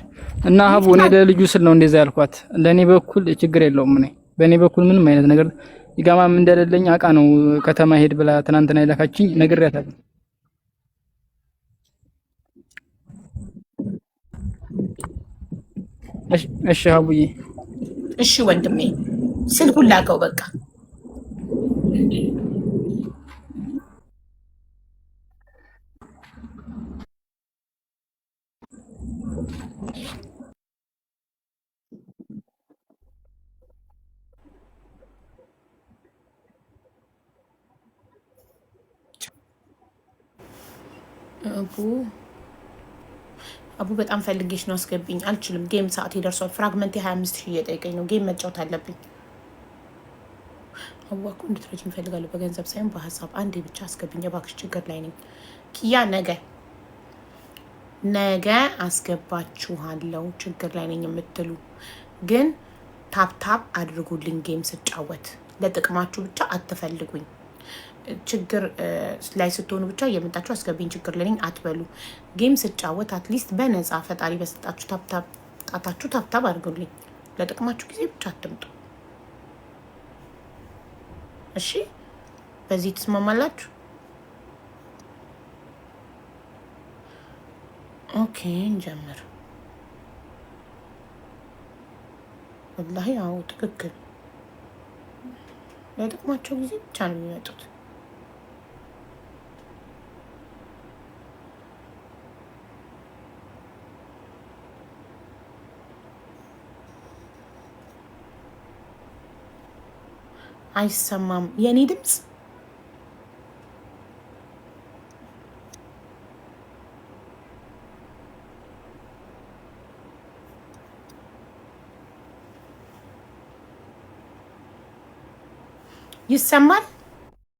እና ሀቡ እኔ ለልጁ ስል ነው እንደዛ ያልኳት። ለኔ በኩል ችግር የለውም። እኔ በእኔ በኩል ምንም አይነት ነገር ይጋማም እንደሌለኝ አውቃ ነው ከተማ ሄድ ብላ ትናንትና ይላካችኝ ነግሬያታለሁ። እሺ ሀቡዬ እሺ ወንድሜ ስልኩን ላከው በቃ። አቡ በጣም ፈልጌሽ ነው አስገብኝ። አልችልም፣ ጌም ሰዓት ይደርሷል። ፍራግመንት 25,000 እየጠየቀኝ ነው። ጌም መጫወት አለብኝ። አዋቁ እንድትረጂኝ እፈልጋለሁ፣ በገንዘብ ሳይሆን በሀሳብ። አንዴ ብቻ አስገብኝ እባክሽ፣ ችግር ላይ ነኝ። ኪያ ነገ አስገባችኋለሁ፣ ችግር ላይ ነኝ የምትሉ ግን ታፕታፕ አድርጉልኝ። ጌም ስጫወት ለጥቅማችሁ ብቻ አትፈልጉኝ። ችግር ላይ ስትሆኑ ብቻ የመጣችሁ አስገብኝ ችግር ለኔ አትበሉ። ጌም ስጫወት አትሊስት በነፃ ፈጣሪ በሰጣችሁ ጣታችሁ ታፕታፕ አድርጉልኝ። ለጥቅማችሁ ጊዜ ብቻ አትምጡ። እሺ፣ በዚህ ትስማማላችሁ? ኦኬ እንጀምር። ወላሂ አዎ ትክክል። ለጥቅማቸው ጊዜ ብቻ ነው የሚመጡት። አይሰማም የኔ ድምፅ? ይሰማል?